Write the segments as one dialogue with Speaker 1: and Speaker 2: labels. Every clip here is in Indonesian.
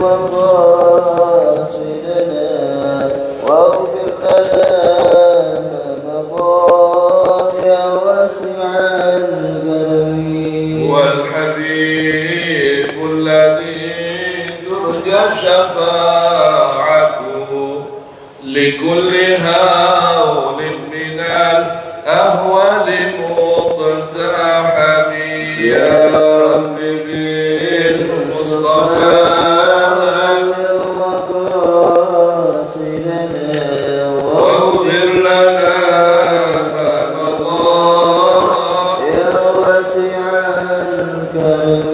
Speaker 1: مقاصدنا واغفر لنا ما مضى يا واسع الكرم.
Speaker 2: والحبيب الذي ترجى شفاعته لكل هول من الأهوال مقتحم.
Speaker 1: يا رب بالمصطفى بلغ مقاصدنا
Speaker 2: واغفر لنا ما مضى
Speaker 1: يا واسع الكرم.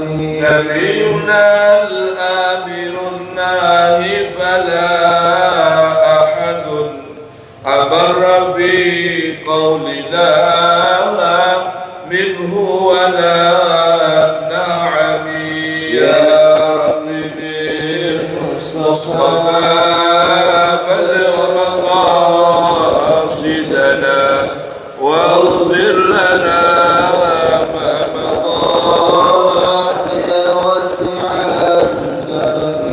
Speaker 2: نبينا الآمر الناهي فلا أحد أبر في قول لا منه ولا نعم.
Speaker 1: يا رب بالمصطفى
Speaker 2: بلغ مقاصدنا واغفر لنا ما مضى
Speaker 1: يا واسع الكرم.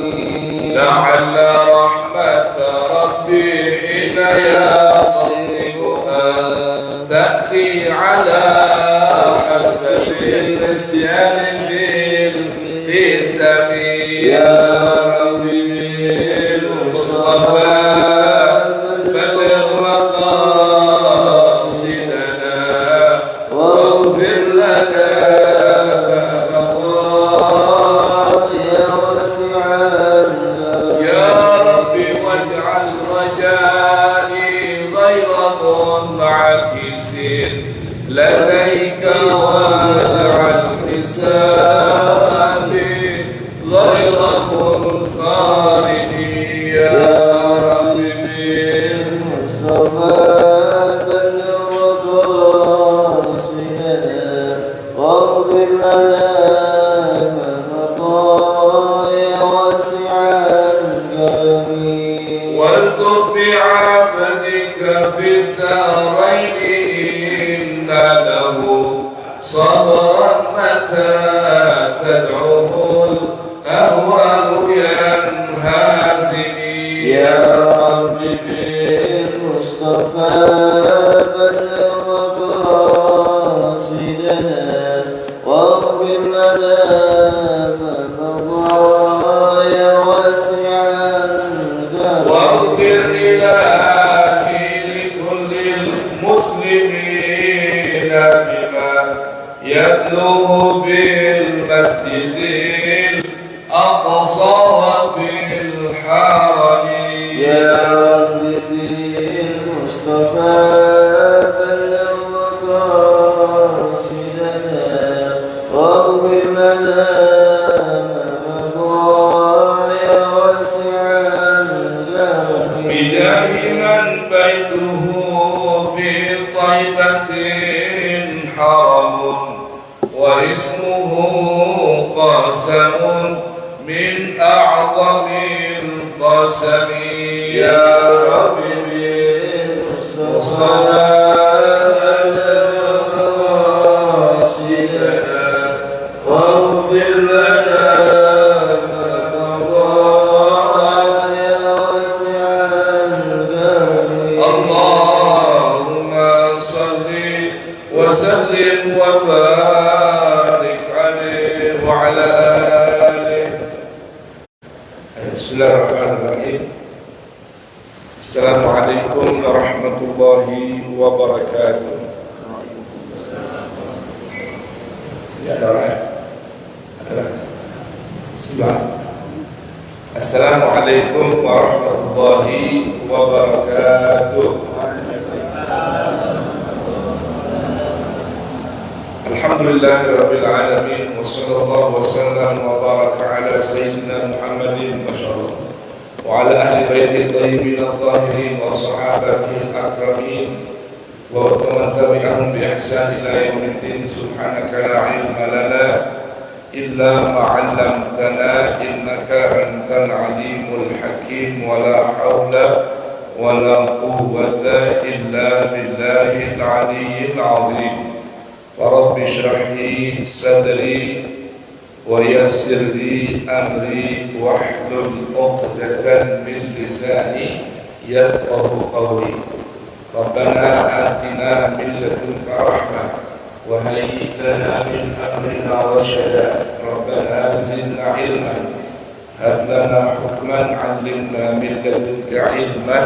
Speaker 2: لعل رحمة ربي حين يقصدها تأتي على حسب النسيان في القسم. يا رب بالمصطفى بلغ مقاصدنا واغفر لنا ما مضى
Speaker 1: يا واسع الكرم.
Speaker 2: يا رب واجعل رجائي غير منعكس لديك واجعل حسابي غير منخرط. يا رب
Speaker 1: بالمصطفى بلغ مقاصدنا واغفر لنا ما مضى يا واسع الكرم.
Speaker 2: والطف بعبدك في الدارين إن له صبرا متى تدعوه الأهوال ينهزم.
Speaker 1: يا رب بالمصطفى بلغ مقاصدنا واغفر لنا ما مضى يا واسع الكرم.
Speaker 2: واغفر إلهي لكل المسلمين بما يتلوه في المسجد الأقصى وفي الحرم.
Speaker 1: يا رب بالمصطفى بلغ مقاصدنا واغفر لنا ما مضى يا واسع الكرم.
Speaker 2: بجاه من بيته في طيبة حرم واسمه قاسم من أعظم القسم.
Speaker 1: يا رب بالمصطفى بلغ مقاصدنا واغفر لنا ما مضى يا واسع الكرم.
Speaker 2: اللهم صل وسلم وبارك عليه وعلى آله. بسم الله الرحمن الرحيم. السلام عليكم ورحمة الله وبركاته. Ya adalah Bismillah. Assalamualaikum warahmatullahi wabarakatuh. Alhamdulillahi rabbil alamin wa sallallahu wa sallam wa baraka ala sayyidina Muhammadin wa ala ahli baitihi tayyibin at-tahirin wa sahabatihi al-akramin wa man tabi'ahum bi ihsan ila yaumiddin. Subhanaka la ilma lana illa ma 'allamtana innaka antal alimul hakim wa la hawla wa la quwwata illa billahil aliyyil 'azim. Rabbi shrah li sadri ويسر لي أمري واحلل عقدة من لساني يفقه قولي ربنا آتنا من لدنك رحمة وهيئ لنا من أمرنا رشدا ربنا زدنا علما هب لنا حكما علمنا من لدنك علما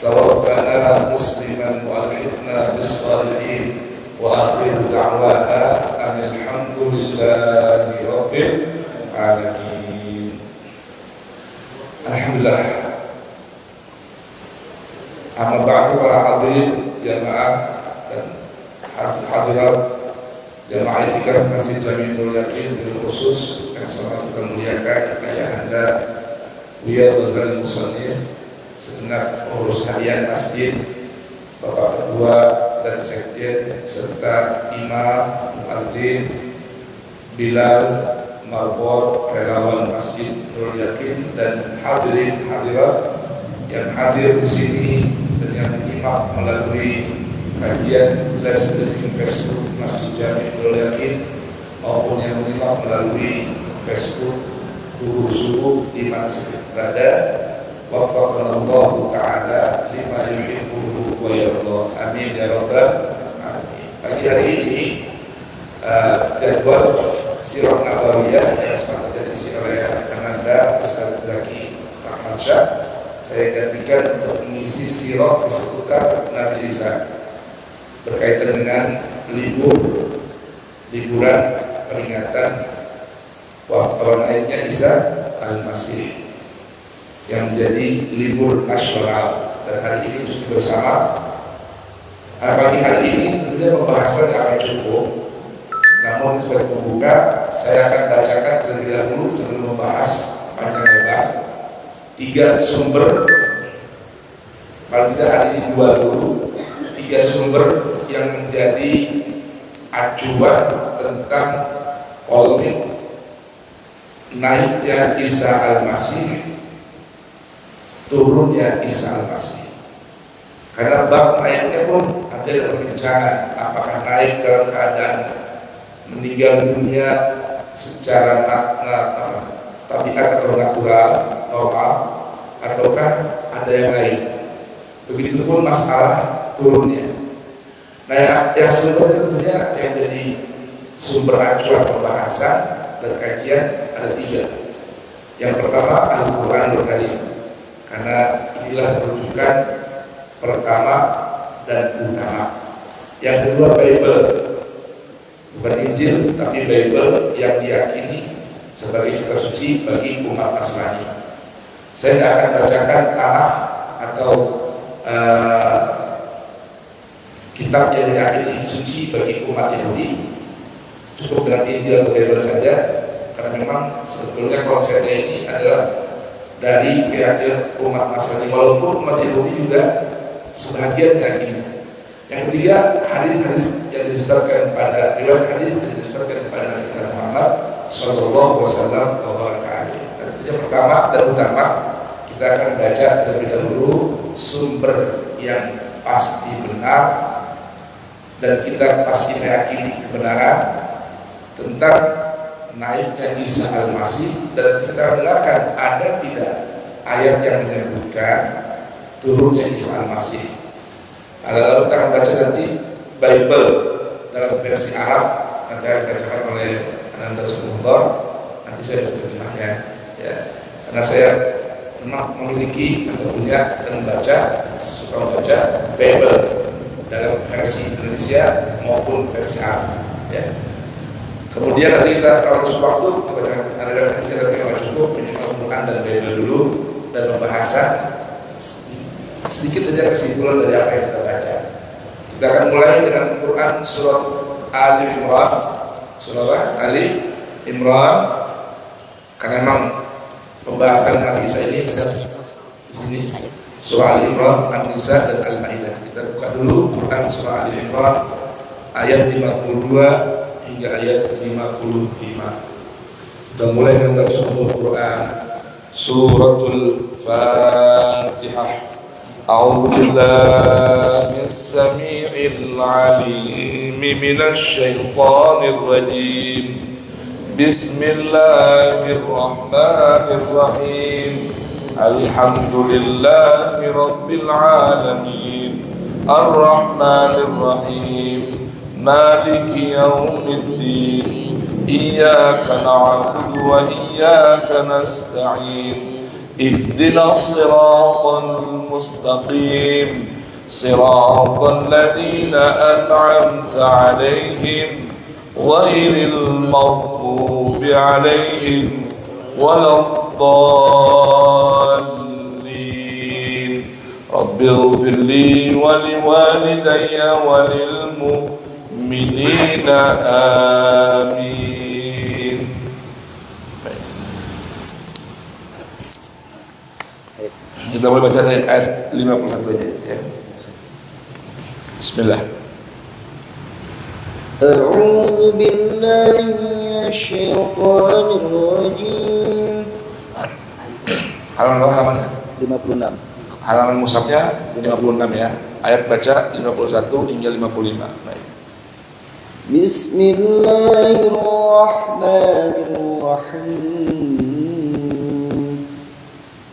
Speaker 2: توفنا مسلما والحقنا بالصالحين وآخر دعوانا أن الحمد لله رب العالمين. Alhamdulillah. Amma ba'du para hadirin jamaah dan hadirat jamaah itikaf Masjid Jami'ul Yakin bil khusus yang sangat kita muliakan ayahanda Buya Ghazali Musannif, segenap pengurus harian masjid, Bapak Ketua dan Sekjen serta Imam, Muadzin, Bilal, Marbot, relawan Masjid Nurul Yakin dan hadirin hadirat yang hadir di sini dan yang menyimak melalui kajian live streaming Facebook Masjid Jami Nurul Yakin maupun yang menyimak melalui Facebook Guru Subuh di mana berada. Waffaqanallahu ta'ala lima yuhibbuhu wa yarda. Amin ya rabbal alamin. Pagi hari ini jadwal sirah nabawiyah yang sepatutnya diisi oleh Ananda Ustaz Zaki Rahman Syah saya gantikan untuk mengisi sirah di seputar Nabi Isa berkaitan dengan liburan peringatan naiknya Isa Al-Masih yang menjadi libur nasional, dan hari ini cukup bersama. Pagi hari ini tentunya pembahasan akan cukup, namun sebagai pembuka saya akan bacakan terlebih dahulu sebelum membahas panjang lebar 3 sumber, paling tidak hari ini 2 dulu, 3 sumber yang menjadi acuan tentang polemik naiknya Isa Al-Masih, turunnya Isa Al-Masih. Karena bab naiknya pun ada perbincangan, apakah naik dalam keadaan meninggal dunia secara tabiat atau natural, normal, ataukah ada yang lain. Begitupun masalah turunnya. Nah, yang sebenarnya tentunya yang jadi sumber acuan pembahasan dan kajian ada 3. Yang pertama Al-Quranul Karim, karena inilah rujukan pertama dan utama. Yang kedua Bible, bukan Injil tapi Bible yang diyakini sebagai kitab suci bagi umat Nasrani. Saya tidak akan bacakan tanah atau kitab yang diyakini suci bagi umat Yahudi, cukup dengan Injil atau Bible saja, karena memang sebetulnya konsepnya ini adalah dari keyakinan umat Nasrani, walaupun umat Yahudi juga sebagian meyakini. Yang ketiga hadis-hadis yang disebutkan pada riwayat hadis yang disebutkan pada Nabi Muhammad Sallallahu Alaihi Wasallam. Yang pertama dan utama kita akan baca terlebih dahulu sumber yang pasti benar dan kita pasti meyakini kebenaran tentang naiknya Isa Al-Masih, dan kita dengarkan ada tidak ayat yang menyebutkan turunnya Isa Al-Masih. Lalu kita akan baca nanti Bible dalam versi Arab, nanti akan dibacakan oleh Ananda Subhanallah, nanti saya baca terjemahnya ya. Karena saya memang memiliki atau punya dan suka membaca Bible dalam versi Indonesia maupun versi Arab ya. Kemudian nanti kita kalau cukup waktu ada versi yang cukup minimal Quran dan Bible dulu, dan pembahasan sedikit saja kesimpulan dari apa yang kita baca. Kita akan mulai dengan Quran surat Ali Imran, surah Ali Imran, karena memang pembahasan Nabi Isa ini ada di sini. Surah Ali Imran, An-Nisa dan Al-Maidah. Kita buka dulu Quran surah Ali Imran ayat 52 hingga ayat 55. Kita mulai dengan baca Al-Quran. Suratul Fatihah. A'udzu billahi as-sami'il 'alim minasy syaithanir rajim. بسم الله الرحمن الرحيم الحمد لله رب العالمين الرحمن الرحيم مالك يوم الدين إياك نعبد وإياك نستعين اهدنا الصراط المستقيم صراط الذين أنعمت عليهم غير المغضوب عليهم ولا الضالين رب اغفر لي ولوالدي وللمؤمنين آمين. Kita boleh baca ayat 51 aja ya. Bismillah.
Speaker 1: أعوذ بالله من الشيطان الرجيم.
Speaker 2: Halaman berapa halamannya?
Speaker 1: 56.
Speaker 2: Halaman mushafnya 56 ya. Ayat baca 51 hingga 55. Baik.
Speaker 1: Bismillahirrahmanirrahim.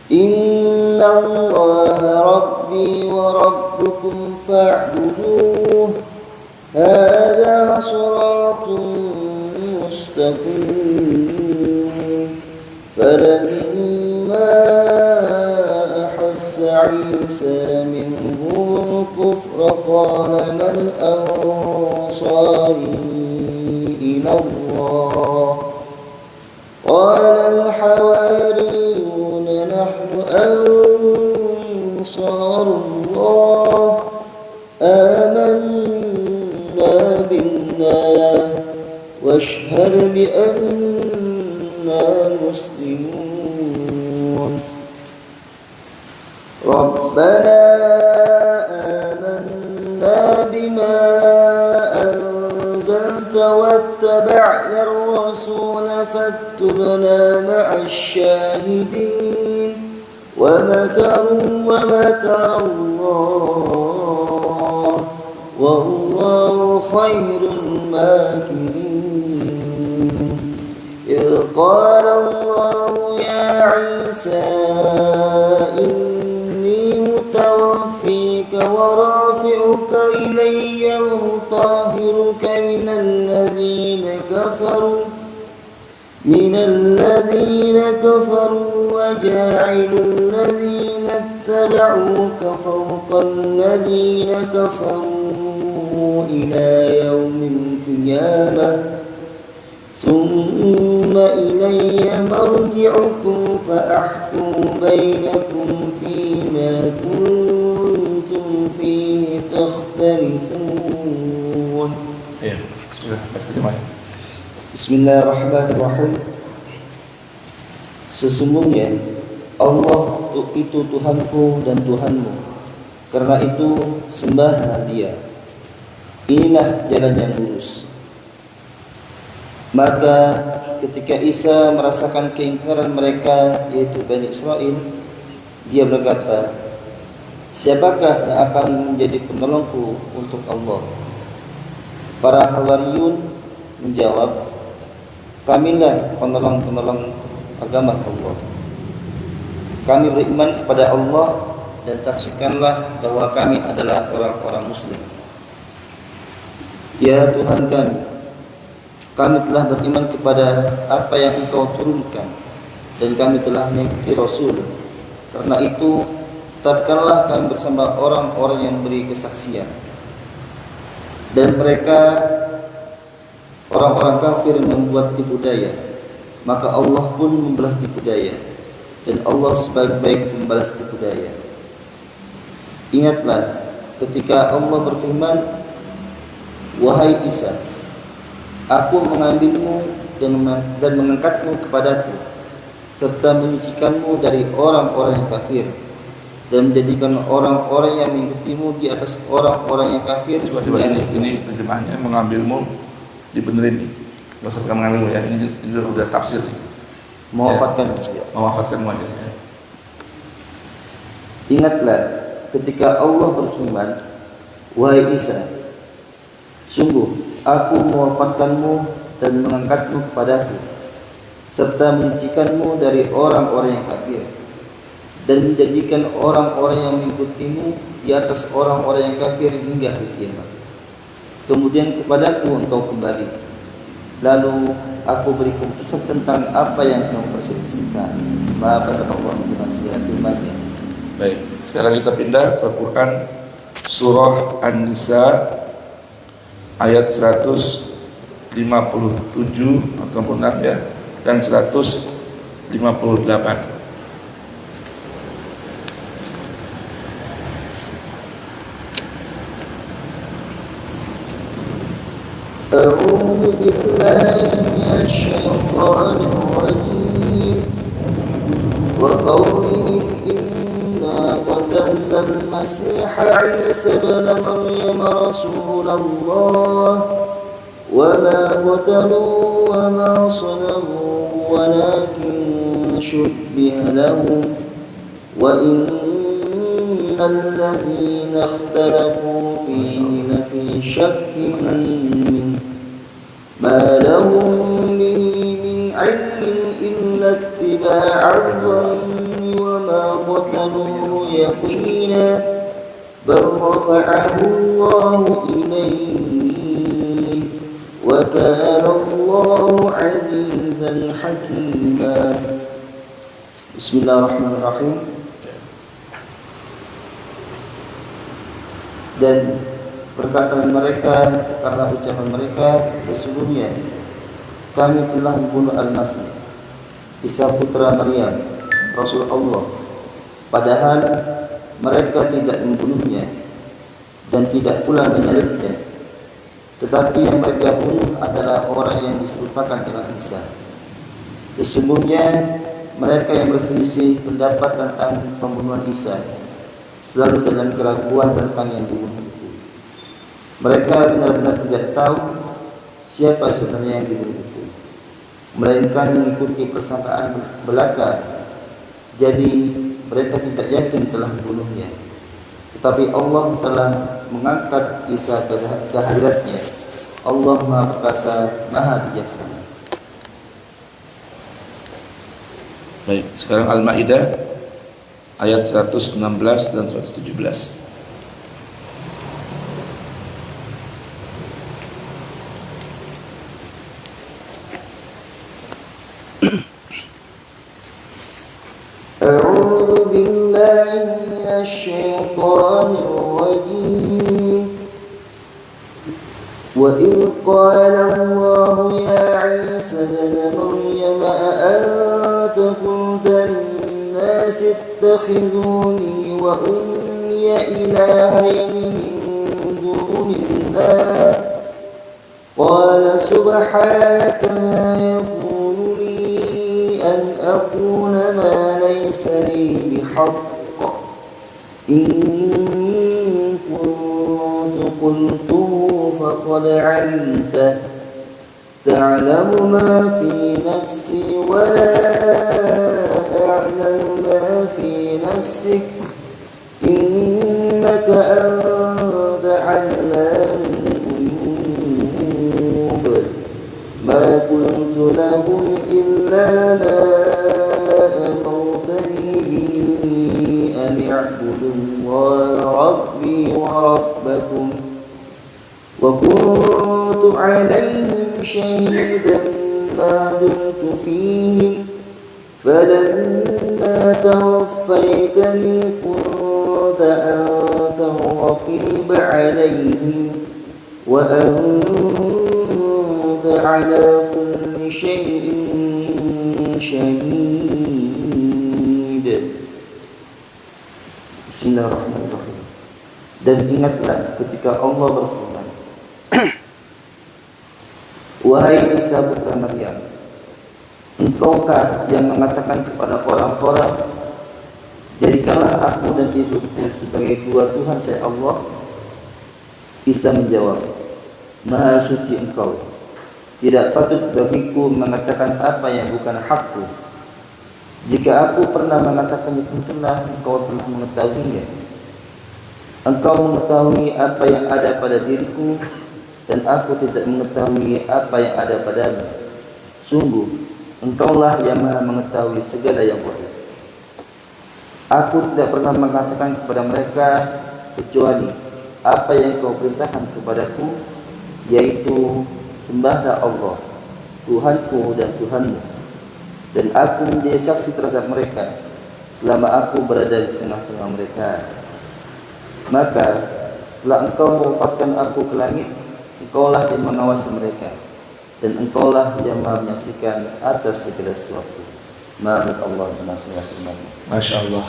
Speaker 1: Inna Allaha Rabbi wa Rabbukum fa'buduh. هذا صراط مستقيم فلما أحس عيسى منهم الكفر قال من أنصاري إلى الله قال الحواريون نحن أنصار الله آمنا بالله واشهد بأننا مسلمون ربنا آمنا بما أنزلت واتبعنا الرسول فاكتبنا مع الشاهدين ومكروا ومكر الله والله خير الماكرين إذ قال الله يا عيسى إني متوفيك ورافعك إلي ومطهرك من الذين كفروا وجاعل الذين اتبعوك فوق الذين كفروا إلى يوم القيامة ثم إلي مرجعكم فأحكم بينكم فيما كنتم فيه تختلفون. Bismillahirrahmanirrahim. Sesungguhnya Allah itu Tuhanku dan Tuhanmu, karena itu sembahlah Dia. Inilah jalan yang lurus. Maka ketika Isa merasakan keingkaran mereka, yaitu Bani Israel, dia berkata, siapakah yang akan menjadi penolongku untuk Allah? Para Hawariyun menjawab, kamilah penolong-penolong agama Allah. Kami beriman kepada Allah dan saksikanlah bahwa kami adalah orang-orang Muslim. Ya Tuhan kami telah beriman kepada apa yang Engkau turunkan dan kami telah mengikuti Rasul. Karena itu tetapkanlah kami bersama orang-orang yang beri kesaksian. Dan mereka orang-orang kafir membuat tipu daya, maka Allah pun membalas tipu daya, dan Allah sebaik-baik membalas tipu daya. Ingatlah ketika Allah berfirman, wahai Isa, aku mengambilmu dan mengangkatmu kepadaku, serta menyucikanmu dari orang-orang yang kafir, dan menjadikan orang-orang yang mengikutimu di atas orang-orang yang kafir.
Speaker 2: Coba ini terjemahnya, mengambilmu dibenerin nih. Nggak usah mengambilmu ya, ini udah tafsir nih.
Speaker 1: Mewafatkan
Speaker 2: aja ya.
Speaker 1: Ingatlah ketika Allah berfirman, wahai Isa, sungguh aku mewafatkanmu dan mengangkatmu kepadaku, serta menyucikanmu dari orang-orang yang kafir, dan menjadikan orang-orang yang mengikutimu di atas orang-orang yang kafir hingga hari kiamat. Kemudian kepadaku engkau kembali, lalu aku beri keputusan tentang apa yang kamu perselisihkan. Maha Allah dengan segala firman-Nya.
Speaker 2: Baik, sekarang kita pindah ke Quran surah An-Nisa ayat 157 ataupun 6 ya, dan 158.
Speaker 1: أعوذ بالله من الشيطان الرجيم وقولهم إنا قتلنا المسيح عيسى ابن مريم رسول الله وما قتلوه وما صلبوه ولكن شبه لهم وإن الذين اختلفوا فيه لفي شك منه ما لهم به من علم إلا اتباع الظن وما قتلوه يقينا بل رفعه الله إليه وكان الله عزيزا حكيما. بسم الله الرحمن الرحيم. Dan perkataan mereka karena ucapan mereka, sesungguhnya kami telah membunuh Al-Masih Isa putra Maryam Rasul Allah, padahal mereka tidak membunuhnya dan tidak pula menyalibnya, tetapi yang mereka bunuh adalah orang yang diserupakan dengan Isa. Sesungguhnya mereka yang berselisih pendapat tentang pembunuhan Isa selalu dalam keraguan tentang yang dibunuh itu. Mereka benar-benar tidak tahu siapa sebenarnya yang dibunuh itu, melainkan mengikuti persangkaan belaka. Jadi mereka tidak yakin telah membunuhnya. Tetapi Allah telah mengangkat Isa ke hadiratnya. Allah Maha Perkasa, Maha Bijaksana.
Speaker 2: Baik, sekarang Al-Maidah ayat 116 dan 117.
Speaker 1: أعوذ بالله من الشيطان الرجيم وإذ قال الله يا عيسى ابن مريم أأنت قلت للناس اتخذوني وأمي إلهين من دون الله قال سبحانك ما يكون لي أن أقول ما ليس لي بحق إن كنت قلته فقد علمته تعلم ما في نفسي ولا أعلم ما في نفسك إنك أنت علام الغيوب ما قلت لهم إلا ما أمرتني به أن اعبدوا الله ربي وربكم وكنت عليهم شهيدا ما دمت فيهم فلما توفيتني كنت أنت الرقيب عليهم وأنت على كل شيء شهيد. Bismillahirrahmanirrahim. Dan ingatlah ketika Allah berfirman, wahai Isa putra Maryam, engkaukah yang mengatakan kepada orang-orang, jadikanlah aku dan ibuku sebagai dua Tuhan saya Allah? Isa menjawab, Maha suci engkau, tidak patut bagiku mengatakan apa yang bukan hakku. Jika aku pernah mengatakannya, tentulah engkau telah mengetahuinya. Engkau mengetahui apa yang ada pada diriku, dan aku tidak mengetahui apa yang ada padamu. Sungguh, Engkaulah yang maha mengetahui segala yang gaib. Aku tidak pernah mengatakan kepada mereka kecuali apa yang kau perintahkan kepadaku, yaitu sembahlah Allah, Tuhanku dan Tuhanmu, dan aku menjadi saksi terhadap mereka selama aku berada di tengah-tengah mereka. Maka setelah engkau mewafatkan aku ke langit, engkaulah yang mengawasi mereka, dan engkaulah yang maha menyaksikan atas segala sesuatu. Ma'amin Allah dan
Speaker 2: Masya Allah.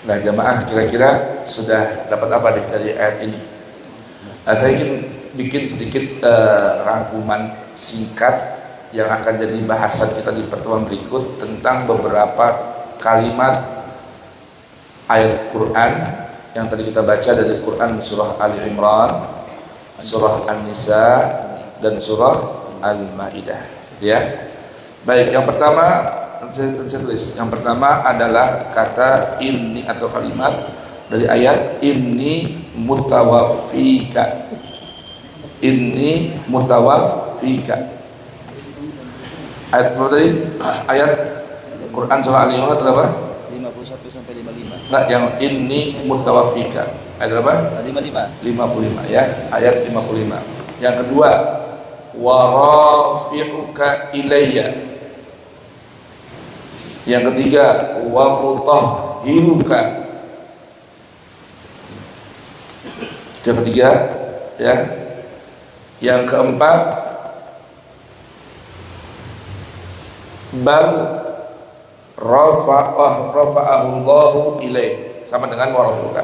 Speaker 2: Nah jamaah, kira-kira sudah dapat apa dari ayat ini? Saya ingin bikin sedikit rangkuman singkat yang akan jadi bahasan kita di pertemuan berikut tentang beberapa kalimat ayat Quran yang tadi kita baca dari Quran surah Ali Imran, surah An-Nisa, dan surah Al-Maidah. Ya, baik. Yang pertama saya tulis. Yang pertama adalah kata inni atau kalimat dari ayat inni mutawaffika. Inni mutawaffika. Ayat berapa tadi? Ayat Quran surah Ali Imran berapa?
Speaker 1: 51 sampai 55.
Speaker 2: Nah, yang inni mutawaffika. Ayat berapa?
Speaker 1: 55.
Speaker 2: 55 ya, ayat 55. Yang kedua, wa rafi'uka ilayya. Yang ketiga, wa mutahhiruka. Yang ketiga, ya. Yang keempat, bal rafa'ahullahu ilaih, sama dengan wa rafi'uka.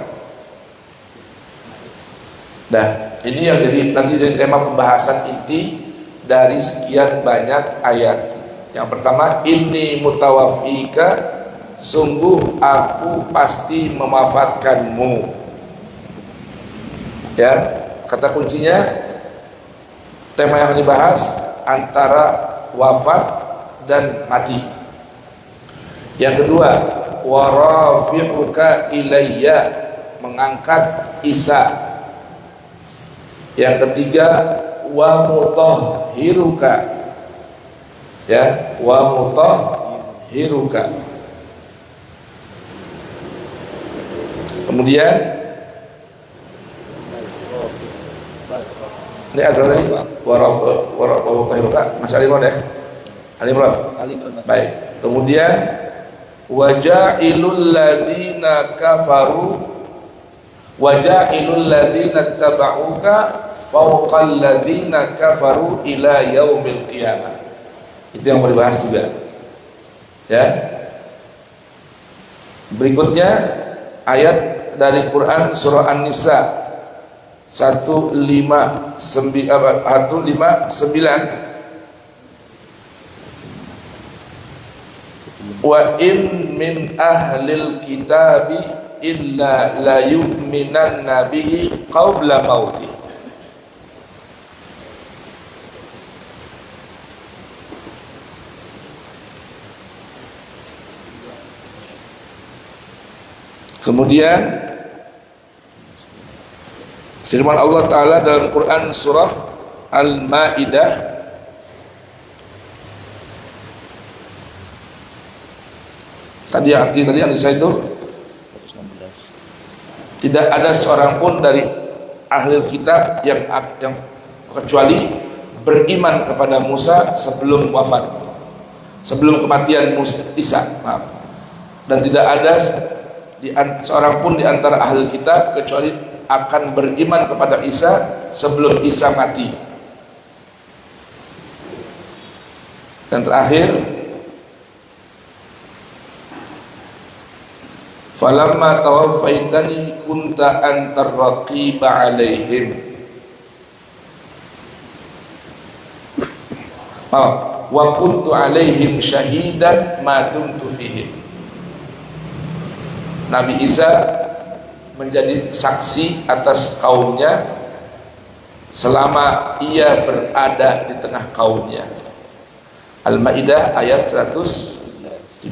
Speaker 2: Nah, ini yang nanti jadi tema pembahasan inti dari sekian banyak ayat. Yang pertama, inni mutawaffika, sungguh aku pasti mewafatkanmu. Ya, kata kuncinya tema yang dibahas antara wafat dan mati. Yang kedua, wa rafi'uka ilayya, mengangkat Isa. Yang ketiga, wa mutahhiruka, ya, wa mutahhiruka. Kemudian ini ada lagi wa mutahhiruka, Mas Ali Imran ya? Ali Imran. Baik. Kemudian waja'ilul ladzina kafaru waja'ilul ladzina tabauka fawqal ladzina kafaru ila yaumil qiyamah. Itu yang mau dibahas juga. Ya. Berikutnya ayat dari Quran surah An-Nisa 159. Wa in min ahlil kitabi illa la yu'minanna bihi qabla mautih. Kemudian firman Allah Ta'ala dalam Quran surah Al-Maidah tadi arti tadi yang saya itu tidak ada seorang pun dari ahli kitab yang kecuali beriman kepada Musa sebelum wafat, sebelum kematian Isa, dan tidak ada seorang pun di antara ahli kitab kecuali akan beriman kepada Isa sebelum Isa mati. Dan terakhir, falamma tawaffaitani kunta antar raqiba alaihim wa kuntu alaihim syahidan ma dumtu fihim. Nabi Isa menjadi saksi atas kaumnya selama ia berada di tengah kaumnya. Al-Maidah ayat 117.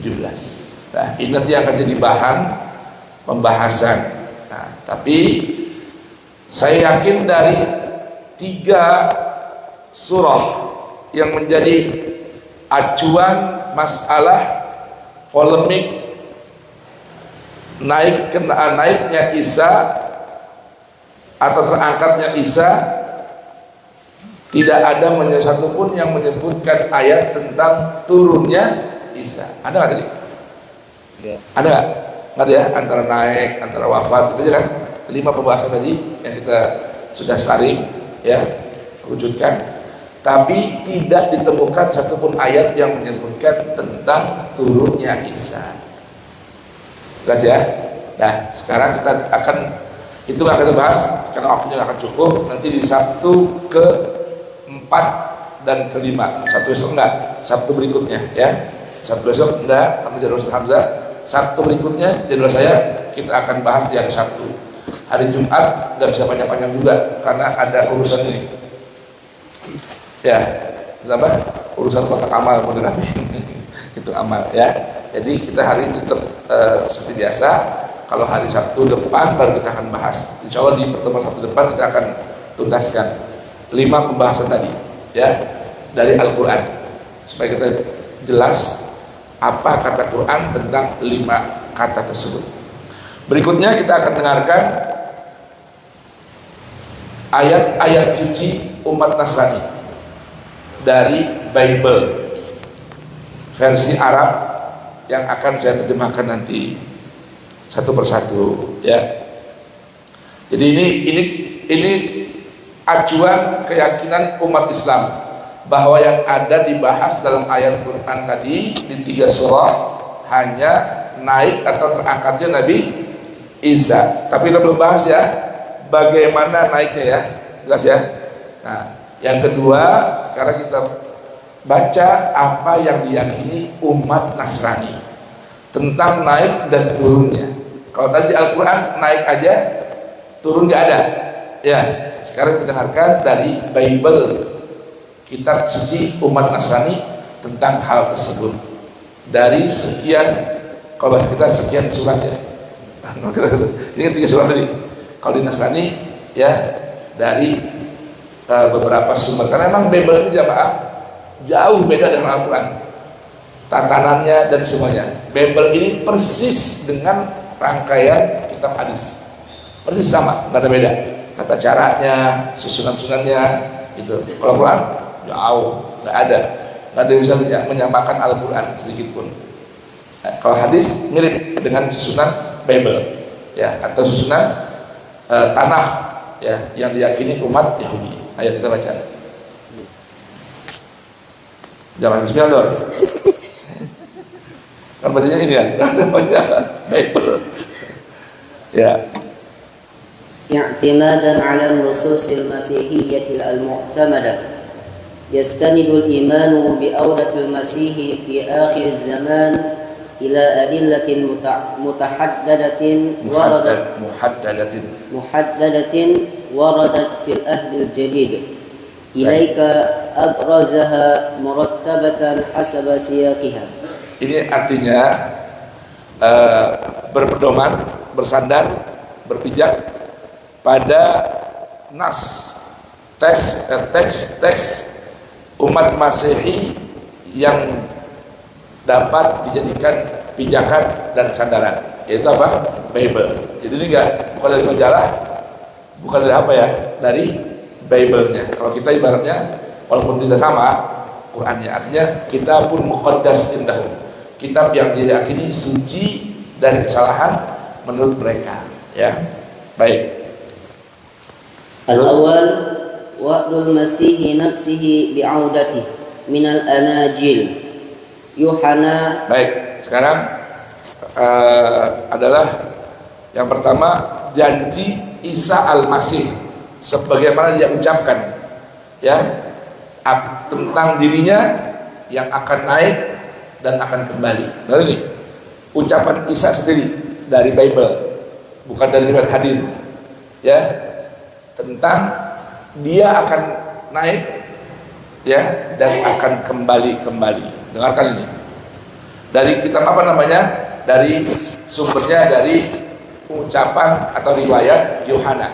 Speaker 2: Nah, ini nanti akan jadi bahan pembahasan. Nah, tapi saya yakin dari 3 surah yang menjadi acuan masalah polemik naiknya Isa atau terangkatnya Isa. Tidak ada satupun yang menyebutkan ayat tentang turunnya Isa. Ada nggak tadi?
Speaker 1: Ya.
Speaker 2: Ada nggak? Nggak ada ya? Antara naik, antara wafat, itu aja kan? 5 pembahasan tadi yang kita sudah saring, ya, wujudkan. Tapi tidak ditemukan satupun ayat yang menyebutkan tentang turunnya Isa. Jelas ya? Nah, sekarang kita akan itu akan kita bahas karena waktunya akan cukup. Nanti di Sabtu ke-4 dan ke-5. Sabtu besok enggak, Sabtu berikutnya ya. Sabtu besok enggak, tapi jadwal Hamzah. Sabtu berikutnya jadwal saya kita akan bahas di hari Sabtu. Hari Jumat enggak bisa panjang-panjang juga karena ada urusan ini. Ya, apa? Urusan kotak amal beneran. Itu amal ya. Jadi kita hari ini tetap seperti biasa. Kalau hari Sabtu depan baru kita akan bahas. Insya Allah di pertemuan Sabtu depan kita akan tuntaskan 5 pembahasan tadi ya dari Al-Quran supaya kita jelas apa kata Quran tentang 5 kata tersebut. Berikutnya kita akan dengarkan ayat-ayat suci umat Nasrani dari Bible versi Arab yang akan saya terjemahkan nanti satu persatu ya. Jadi ini acuan keyakinan umat Islam bahwa yang ada dibahas dalam ayat Quran tadi di 3 surah hanya naik atau terangkatnya Nabi Isa. Tapi kita belum bahas ya bagaimana naiknya ya, jelas ya. Nah, yang kedua sekarang kita baca apa yang diyakini umat Nasrani tentang naik dan turunnya. Kalau tadi Al-Quran naik aja, turun nggak ada. Ya, sekarang kita dengarkan dari Bible, kitab suci umat Nasrani tentang hal tersebut. Dari sekian, kalau bahasa kita sekian surat ya. Ini 3 surat tadi. Kalau di Nasrani ya dari beberapa sumber. Karena memang Bible ini jamaah jauh beda dengan Al-Quran. Tatanannya dan semuanya. Bible ini persis dengan rangkaian kitab hadis, persis sama, nggak ada beda. Kata caranya, susunan-sunannya, itu. Kalau Quran jauh, nggak ada yang bisa menyamakan Al-Quran sedikit pun. Nah, kalau hadis mirip dengan susunan Bible, ya, atau susunan Tanakh, ya, yang diyakini umat Yahudi. Ayo kita baca. Jangan bismillah dong. Kan bacanya ini kan, baca Bible. Ya.
Speaker 3: اعتمادا على النصوص المسيحية المعتمدة يستند الإيمان بأودة المسيح في آخر الزمان إلى أدلة محددة وردت في العهد الجديد إليك أبرزها مرتبة حسب سياقها.
Speaker 2: Ini artinya berpedoman, bersandar, berpijak pada nas teks umat Masehi yang dapat dijadikan pijakan dan sandaran, yaitu apa? Bible. Jadi ini bukan dari majalah, bukan dari apa ya, dari Bible-nya. Kalau kita ibaratnya walaupun tidak sama Qurannya, artinya kita pun muqaddas indahum, kitab yang diyakini suci dari kesalahan menurut mereka ya. Baik.
Speaker 3: Al-awwal wa'dul masih nafsihi bi'audati minal anajil Yuhana.
Speaker 2: Baik, sekarang adalah yang pertama janji Isa Al-Masih sebagaimana dia ucapkan ya tentang dirinya yang akan naik dan akan kembali. Nah ini ucapan Isa sendiri dari Bible, bukan dari riwayat hadis ya, tentang dia akan naik ya dan akan kembali. Dengarkan ini dari kitab apa namanya, dari sumbernya dari ucapan atau riwayat Yohana.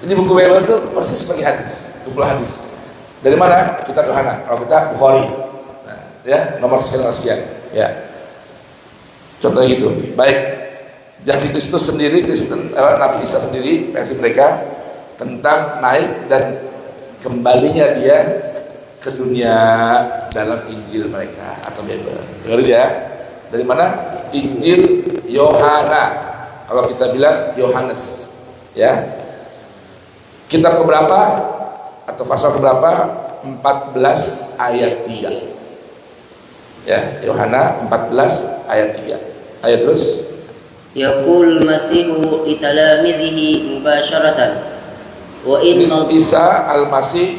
Speaker 2: Ini buku Bible itu persis sebagai hadis, kumpulan hadis. Dari mana? Kitab Yohana. Kalau kita Bukhari. Nah, ya, nomor sekian, ya. Contohnya gitu. Baik. Jadi Kristus sendiri, Nabi Isa sendiri, versi mereka tentang naik dan kembalinya dia ke dunia dalam Injil mereka atau Bible. Dengar ya. Dari mana? Injil Yohana. Kalau kita bilang Yohanes, ya. Kitab keberapa atau pasal keberapa? 14 ayat 3. Ya, Yohana 14 ayat 3. Ayat terus.
Speaker 3: Yaqul Masihu li talamidhihi mubasharatan wa in
Speaker 2: Isa Al-Masih,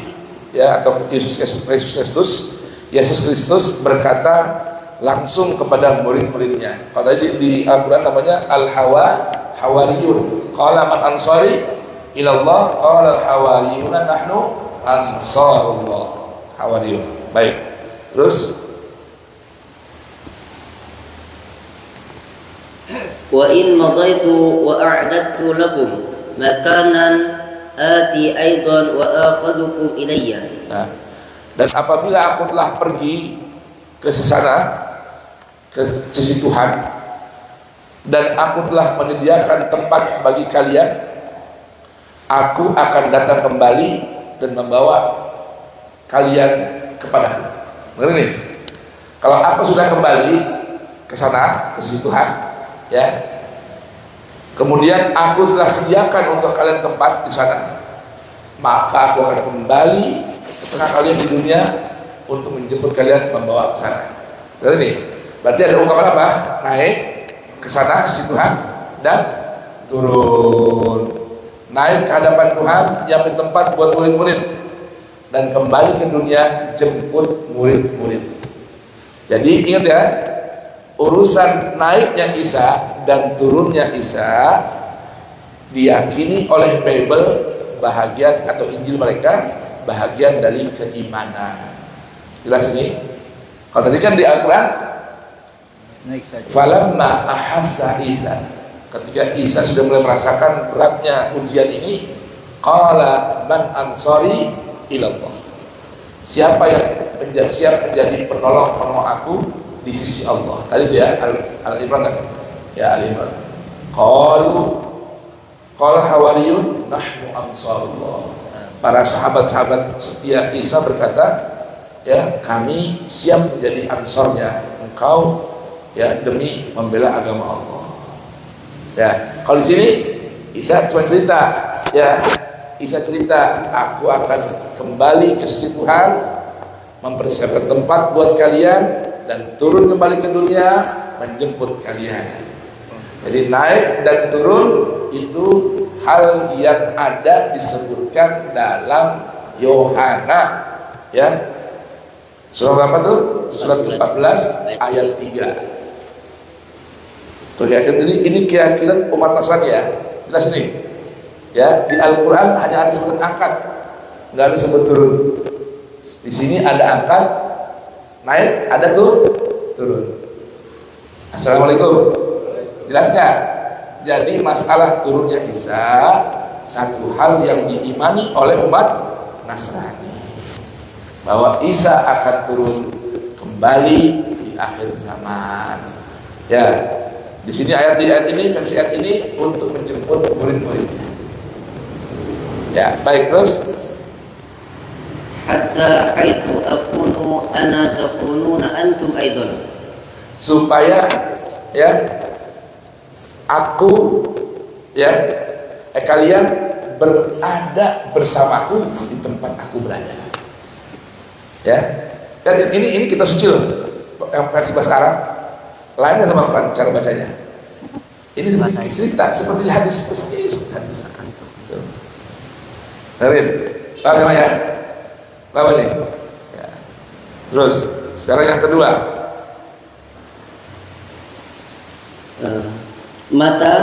Speaker 2: ya, atau Yesus Kristus berkata langsung kepada murid-muridnya. Kalau tadi di Al-Quran namanya Al-Hawariyun. Qala man ansari ilallah, qala al-hawariyuna nahnu ansarullah. Hawariyun. Baik. Terus
Speaker 3: wa in madaitu wa a'dadtu lakum makanan ati aidan wa akhadhukum ilayya.
Speaker 2: nah, dan apabila aku telah pergi ke sana, ke sisi Tuhan, dan aku telah menyediakan tempat bagi kalian, aku akan datang kembali dan membawa kalian kepadaku. Mengerti nih? Kalau aku sudah kembali ke sana, ke sisi Tuhan, ya, kemudian aku telah sediakan untuk kalian tempat di sana, maka aku akan kembali ke tengah kalian di dunia untuk menjemput kalian, membawa ke sana. Jadi ini berarti ada ungkapan apa? Naik ke sana sisi Tuhan dan turun. Naik ke hadapan Tuhan, nyiapin tempat buat murid-murid, dan kembali ke dunia, jemput murid-murid. Jadi ingat ya, urusan naiknya Isa dan turunnya Isa diyakini oleh Bible bahagian atau Injil mereka bahagian dari keimanan. Jelas ini? Kalau tadi kan di Al-Quran
Speaker 1: Naik saja.
Speaker 2: falamma ahassa Isa, ketika Isa sudah mulai merasakan beratnya ujian ini, qala man ansari ilallah, siapa yang siap menjadi penolong aku di sisi Allah. Tadi dia Al-Imran kan? Ya, Al-Imran. Qala hawariyun nahnu ansarullah. Para sahabat-sahabat setia Isa berkata, ya, kami siap menjadi ansornya engkau, ya, demi membela agama Allah. Ya, kalau di sini Isa cuma cerita, ya, Isa cerita, aku akan kembali ke sisi Tuhan, mempersiapkan tempat buat kalian, dan turun kembali ke dunia menjemput kalian. Jadi naik dan turun itu hal yang ada disebutkan dalam Yohana, ya. Surah berapa tuh? Surat 14 ayat 3. Oke, ini keyakinan umat Nasrani, ya. Jelas ini. Ya, di Al-Qur'an hanya ada sebut angkat, enggak ada sebut turun. Di sini ada angkat, naik, ada tuh turun. Assalamualaikum. Jelas nggak? Jadi masalah turunnya Isa satu hal yang diimani oleh umat Nasrani, bahwa Isa akan turun kembali di akhir zaman. Ya, di sini ayat ini, versi ayat ini untuk menjemput murid-muridnya. Ya, baik, terus.
Speaker 3: Hatta haitsu akunu ana takununa antum aidan.
Speaker 2: Supaya, ya, aku, ya, kalian berada bersamaku di tempat aku berada. Ya, dan ini kita suci loh, yang versi bahasa Arab lainnya sama Quran cara bacanya. Ini seperti cerita, seperti hadis, persis hadis. Tarin, paham ya? Paham ini? Ya. Terus, sekarang yang kedua.
Speaker 3: Mata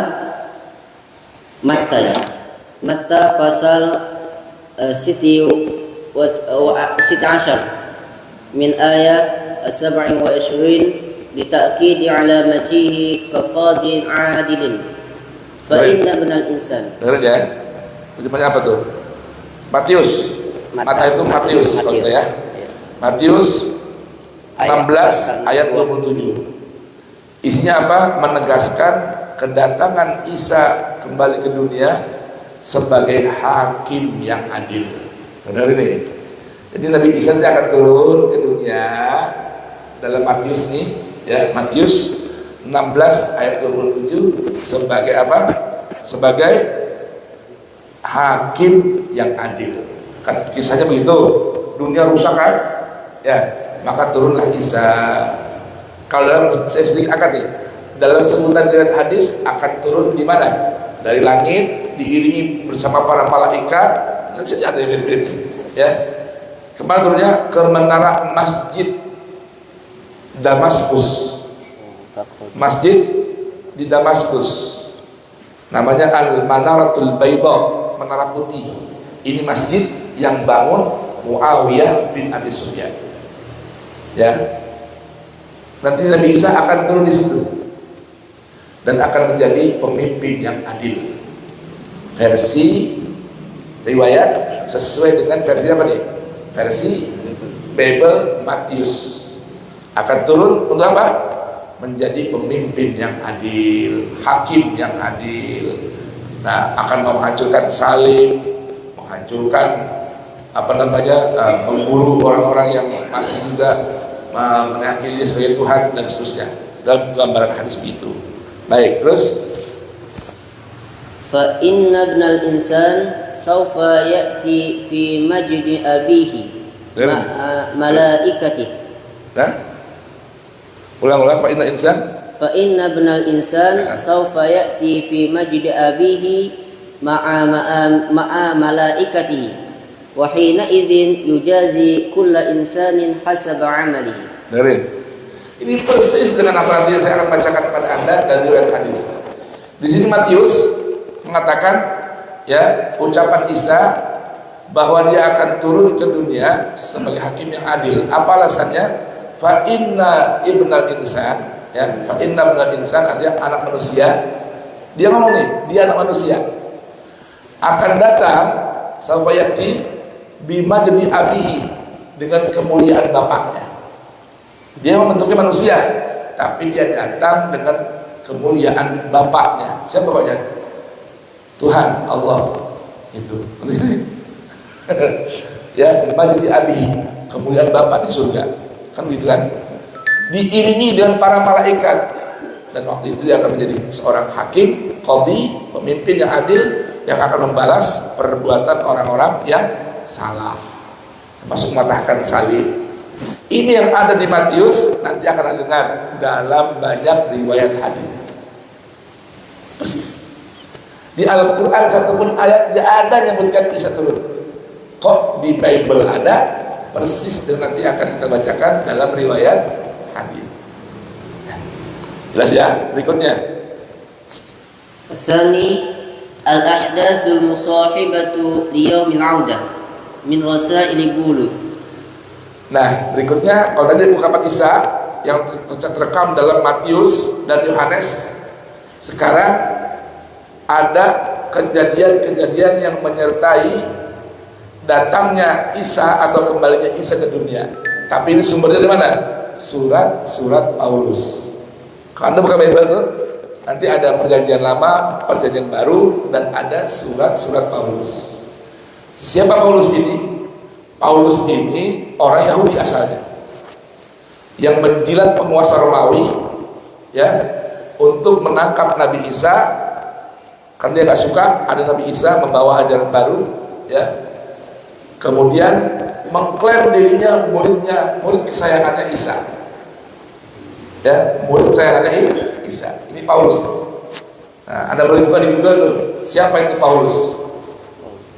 Speaker 3: pasal siti ashar min ayat 27 dita'kid ala majihi kaqadin adilin fa inna ibnal insan.
Speaker 2: Dengar ya. Terjemahnya apa tuh? Matius. Mata itu Matius, ya. Matius 16 ayat 27. Isinya apa? Menegaskan kedatangan Isa kembali ke dunia sebagai hakim yang adil. Benar ini. Jadi Nabi Isa akan turun ke dunia dalam Matius nih, ya, Matius 16 ayat 27 sebagai apa? Sebagai hakim yang adil. Kan kisahnya begitu. Dunia rusak kan? Ya, maka turunlah Isa. Kalau dalam saya sedikit angkat nih, dalam sebutan riwayat hadis akan turun di mana? Dari langit, diiringi bersama para malaikat. Nanti ada ya. Kemana turunnya? Ke menara masjid Damaskus. Masjid di Damaskus. Namanya Al-Manaratul Bayda, menara putih. Ini masjid yang bangun Muawiyah bin Abi Sufyan. Ya. Nanti Nabi Isa akan turun di situ dan akan menjadi pemimpin yang adil. Versi riwayat sesuai dengan versi apa nih? Versi Bible Matius. Akan turun untuk apa? Menjadi pemimpin yang adil, hakim yang adil. Nah, akan menghancurkan salib, menghancurkan memburu orang-orang yang masih juga meyakini dia sebagai Tuhan dan seterusnya. Dalam gambaran hadis begitu. Baik, terus
Speaker 3: fa inna ibnal insan sawfa ya'ti fi majdi abihi malaikatih.
Speaker 2: Nah, ulang-ulang. Fa inna ibnal insan sawfa ya'ti fi majdi abihi ma'a malaikatihi wa hina idzin yujazi kulla insanin hasaba 'amalihi. Dengerin. Ini persis dengan apa yang saya akan bacakan kepada Anda dari riwayat hadis. Di sini Matius mengatakan ya, ucapan Isa bahwa dia akan turun ke dunia sebagai hakim yang adil. Apa alasannya? Fa inna ibnal insan, ya, fa inna ibnal insan artinya anak manusia. Dia ngomong nih, dia anak manusia akan datang sawfa yati bima jadi abihi, dengan kemuliaan bapaknya. Dia membentuknya manusia, tapi dia datang dengan kemuliaan bapaknya. Siapa bapaknya? Tuhan Allah itu. Ya, bima jadi abihi, kemuliaan bapak di surga. Kan gitu kan? Diiringi dengan para malaikat. Dan waktu itu dia akan menjadi seorang hakim, qadhi, pemimpin yang adil, yang akan membalas perbuatan orang-orang yang salah, termasuk mematahkan salib. Ini yang ada di Matius, nanti akan dengar dalam banyak riwayat hadis. Persis di Al-Quran satupun ayat tidak ada menyebutkan Isa turun. Kok di Bible ada? Persis, dan nanti akan kita bacakan dalam riwayat hadis. Jelas ya? Berikutnya
Speaker 3: Tsani al-ahdatsul musahibatu liyaumil 'audah min rasail Bulus.
Speaker 2: Nah, berikutnya kalau tadi ungkapan Isa yang terekam dalam Matius dan Yohanes, sekarang ada kejadian-kejadian yang menyertai datangnya Isa atau kembalinya Isa ke dunia. Tapi ini sumbernya dari mana? Surat-surat Paulus. Kalau Anda buka Bible tuh, nanti ada perjanjian lama, perjanjian baru, dan ada surat-surat Paulus. Siapa Paulus ini? Paulus ini orang Yahudi asalnya, yang menjilat penguasa Romawi, ya, untuk menangkap Nabi Isa, karena dia nggak suka ada Nabi Isa membawa ajaran baru, ya. Kemudian mengklaim dirinya murid kesayangannya Isa, ya, murid kesayangannya Isa. Ini Paulus. Nah, Anda boleh buka di Google tuh, siapa itu Paulus,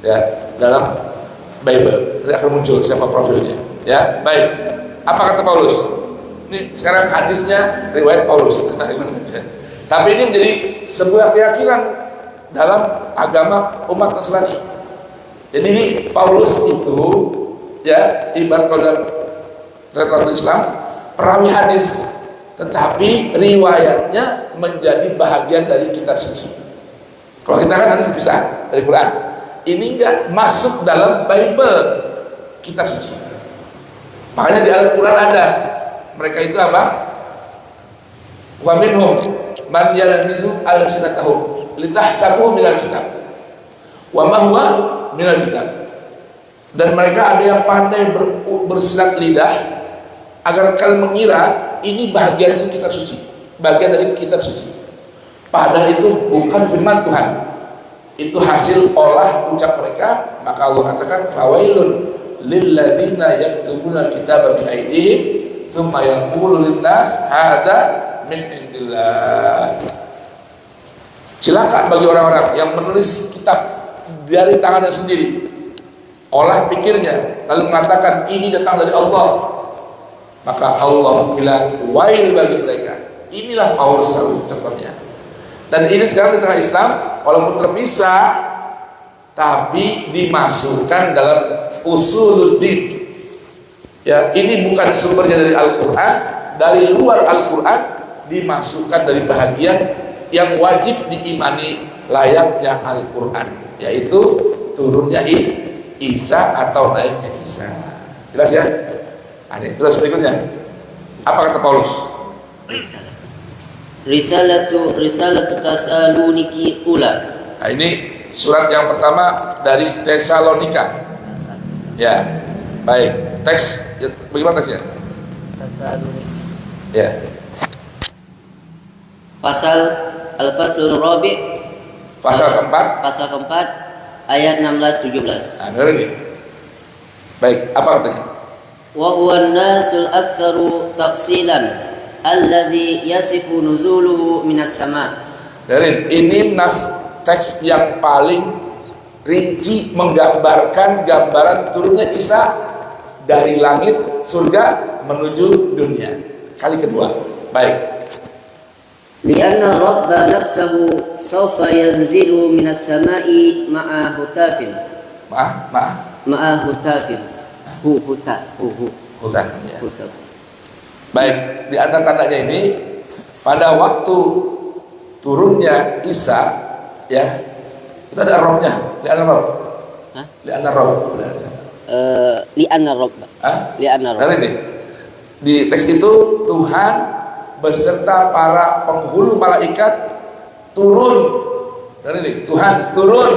Speaker 2: ya, dalam Bible nanti akan muncul siapa profilnya. Ya, baik. Apa kata Paulus? Ini sekarang hadisnya riwayat Paulus. Tapi ini menjadi sebuah keyakinan dalam agama umat Nasrani. Jadi ini Paulus itu, ya, ibarat kalau dalam literatur Islam perawi hadis, tetapi riwayatnya menjadi bahagian dari kitab suci. Kalau kita kan hadis dipisah dari Quran. Ini enggak masuk dalam Bible, kitab suci. Makanya di Al-Quran ada mereka itu apa? Wa minhum man yalmizu al-sinatahum litahsabuhu minal kitab wa ma huwa minal kitab. Dan mereka ada yang pandai bersilat lidah agar kalian mengira ini bagian dari kitab suci, bagian dari kitab suci. Padahal itu bukan firman Tuhan, itu hasil olah ucap mereka. Maka Allah katakan fawailun lilladzina yaktubuna kitaba bi aydihim tsumma yaqulu linnas hadza min indillah. Celaka bagi orang-orang yang menulis kitab dari tangannya sendiri, olah pikirnya, lalu mengatakan ini datang dari Allah. Maka Allah bilang wail bagi mereka. Inilah Paulus contohnya. Dan ini sekarang di tengah Islam walaupun terpisah tapi dimasukkan dalam usuluddin. Ya, ini bukan sumbernya dari Al-Qur'an, dari luar Al-Qur'an dimasukkan dari bahagian yang wajib diimani layaknya Al-Qur'an, yaitu turunnya Isa atau naiknya Isa. Jelas ya? Ini terus berikutnya. Apa kata Paulus? Risalatu Tasaloniki ula. Nah, ini surat yang pertama dari Tesalonika. Ya, baik. Teks bagaimana teksnya?
Speaker 3: Tasaloniki.
Speaker 2: Ya.
Speaker 3: Pasal Al-Faslul Rabi'.
Speaker 2: Pasal keempat.
Speaker 3: Pasal keempat ayat 16-17.
Speaker 2: Nah, dengar ini. Baik, apa katanya?
Speaker 3: Wa huwa an-nasul aktsaru tafsilan alladhi yasifu nuzuluhu minas sama.
Speaker 2: Dari ini nas teks yang paling rinci menggambarkan gambaran turunnya Isa dari langit surga menuju dunia. Kali kedua. Baik.
Speaker 3: Lianna Rabba nafsahu sawfa yanzilu minas sama'i ma'a hutafin. Ma'a hutafin. Hutan. Ya. Hutan.
Speaker 2: Baik, di antara tandanya ini pada waktu turunnya Isa, ya, itu ada robnya, li'anna rob.
Speaker 3: Hah?
Speaker 2: Li'anna rob.
Speaker 3: Li'anna rob. Li'anna rob.
Speaker 2: Karena ini di teks itu Tuhan beserta para penghulu malaikat turun. Karena ini Tuhan turun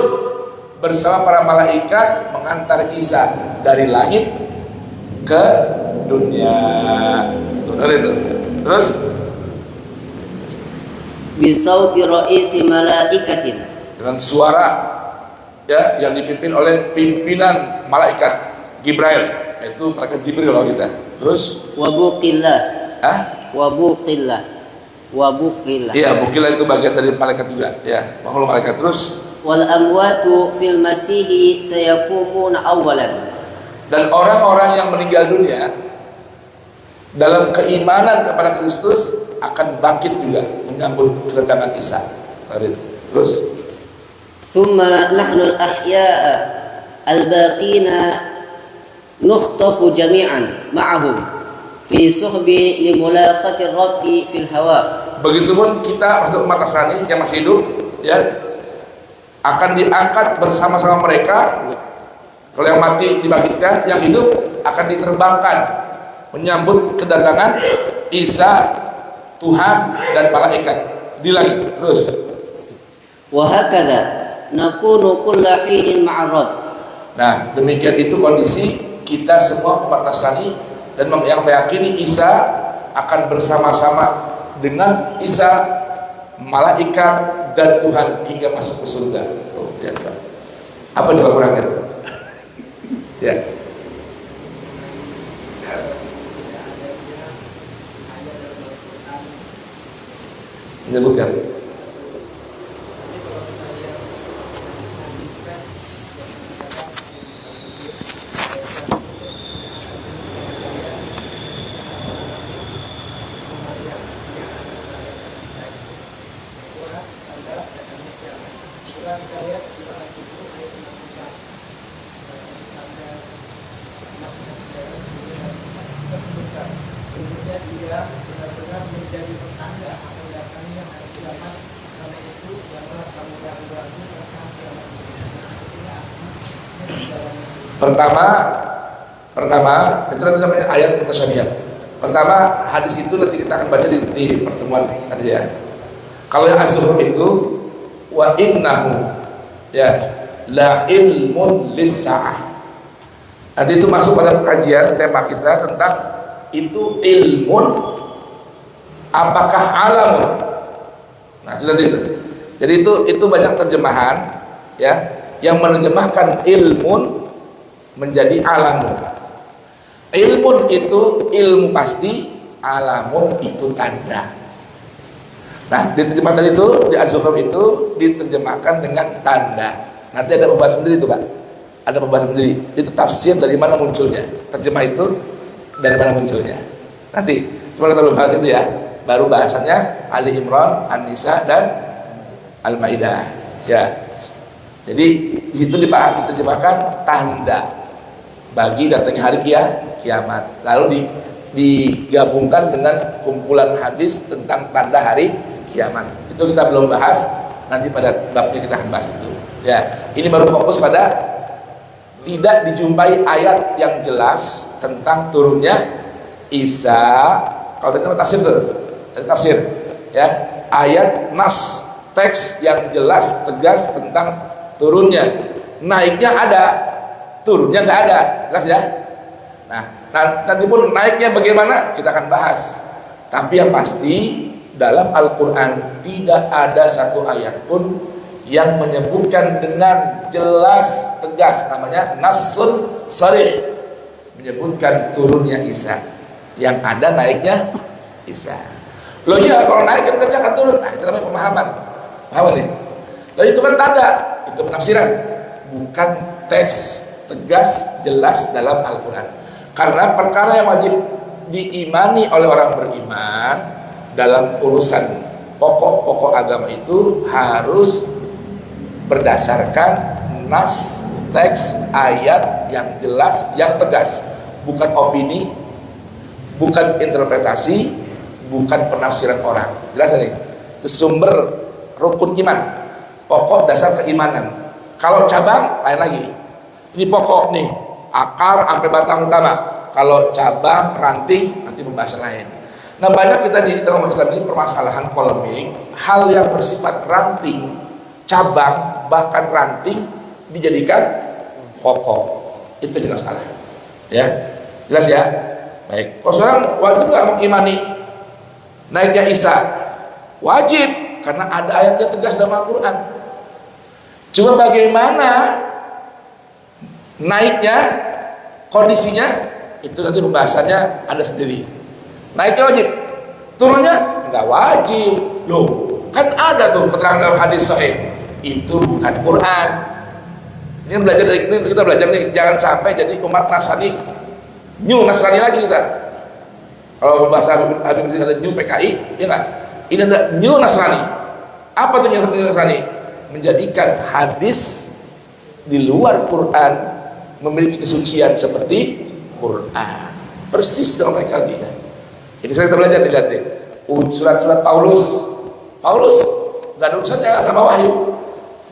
Speaker 2: bersama para malaikat mengantar Isa dari langit ke dunia. Benar itu. Terus
Speaker 3: bisauti ra'isi malaikatin,
Speaker 2: dengan suara ya yang dipimpin oleh pimpinan malaikat Gibrail, yaitu malaikat Jibril kalau kita. Terus
Speaker 3: wabuqillah.
Speaker 2: Wabuqillah. Iya, buqillah itu bagian dari malaikat juga, ya, makhluk malaikat. Terus
Speaker 3: wal amwatu fil masihi sayakumuna awwalan.
Speaker 2: Dan orang-orang yang meninggal dunia dalam keimanan kepada Kristus akan bangkit juga menyambut kedatangan Isa. Terus
Speaker 3: summa nahnu al-ahya'a al-baqina nukhtafu jami'an ma'ahum fi suhbi li mulaqati rabbi fil hawa.
Speaker 2: Begitupun kita maksud umat Nasrani yang masih hidup, ya, akan diangkat bersama-sama mereka. Kalau yang mati dibangkitkan, yang hidup akan diterbangkan menyambut kedatangan Isa, Tuhan dan malaikat di langit. Terus
Speaker 3: wa hakadha nakunu kulla hinin ma'a rabb.
Speaker 2: Nah, demikian itu kondisi kita semua umat Nasrani dan yang meyakini Isa akan bersama-sama dengan Isa, malaikat dan Tuhan hingga masuk ke surga. Oh, ya, apa coba kurangnya itu? Ya. Menyebutkan. Pertama itu namanya ayat mutasyabihat. Pertama, hadis itu nanti kita akan baca di pertemuan nanti ya. Kalau yang az-zuhur itu wa innahu ya la ilmun lis-sa'ah. Nanti itu masuk pada kajian tema kita tentang itu ilmun apakah alamun. Nah, itu nanti itu. Jadi itu banyak terjemahan ya yang menerjemahkan ilmun menjadi alamun. Ilmun itu ilmu pasti, alamun itu tanda. Nah, di terjemahan itu di Az-Zuhur itu diterjemahkan dengan tanda. Nanti ada pembahasan sendiri itu, Pak. Ada pembahasan sendiri. Itu tafsir dari mana munculnya. Terjemah itu dari mana munculnya. Nanti cuma kita belum bahas itu ya. Baru bahasannya Ali Imran, An-Nisa dan Al-Maidah. Ya. Jadi di situ diterjemahkan tanda bagi datangnya hari kiamat. Lalu digabungkan dengan kumpulan hadis tentang tanda hari kiamat. Itu kita belum bahas, nanti pada babnya kita akan bahas itu. Ya, ini baru fokus pada tidak dijumpai ayat yang jelas tentang turunnya Isa. Kalau kita tafsir tuh, tafsir ya, ayat nas teks yang jelas tegas tentang turunnya. Naiknya ada, turunnya nggak ada, jelas ya. Nah, nanti pun naiknya bagaimana kita akan bahas. Tapi yang pasti dalam Al-Quran tidak ada satu ayat pun yang menyebutkan dengan jelas tegas, namanya nasun sharih, menyebutkan turunnya Isa. Yang ada naiknya Isa. Loh iya, kalau naik kan dia akan turun. Nah, itu namanya pemahaman. Paham nih? Loh itu kan tanda, itu penafsiran, bukan teks tegas jelas dalam Al-Quran. Karena perkara yang wajib diimani oleh orang beriman dalam urusan pokok-pokok agama itu harus berdasarkan nas, teks, ayat yang jelas, yang tegas, bukan opini, bukan interpretasi, bukan penafsiran orang. Jelas nih, itu sumber rukun iman, pokok dasar keimanan. Kalau cabang lain lagi. Ini pokok nih, akar sampai batang utama. Kalau cabang, ranting, nanti pembahasan lain. Nah, banyak kita di tengah Islam ini permasalahan polemik, hal yang bersifat ranting, cabang, bahkan ranting dijadikan pokok. Itu jelas salah. Ya, jelas ya. Baik. Kalau sekarang wajib nggak mengimani naiknya Isa? Wajib, karena ada ayatnya tegas dalam Al-Quran. Cuma bagaimana naiknya, kondisinya, itu nanti pembahasannya ada sendiri. Naiknya wajib, turunnya nggak wajib. Loh, kan ada tuh keterangan dalam hadis sahih. Itu bukan Quran. Ini belajar dari ini, kita belajar nih, jangan sampai jadi umat Nasrani, new Nasrani lagi kita. Kalau bahasa Habib Rizik ada new PKI, ya nggak? Ini ada new Nasrani. Apa tuh new Nasrani? Menjadikan hadis di luar Quran memiliki kesucian seperti Quran, persis dengan mereka tidak. Ini saya kita belajar dilihat deh. Surat-surat Paulus nggak ada urusannya sama wahyu,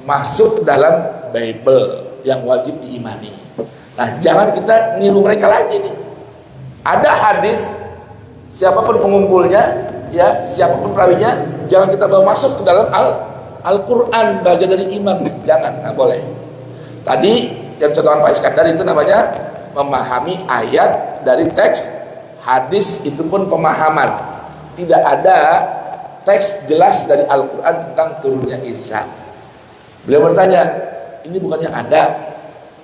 Speaker 2: masuk dalam Bible yang wajib diimani. Nah, jangan kita niru mereka lagi nih. Ada hadis, siapapun pengumpulnya, ya siapapun perawinya, jangan kita bawa masuk ke dalam Al-Quran bagian dari iman, jangan, nggak boleh. Tadi yang contohan Pak Iskandar itu namanya memahami ayat dari teks, hadis itu pun pemahaman. Tidak ada teks jelas dari Al-Quran tentang turunnya Isa. Beliau bertanya, ini bukannya ada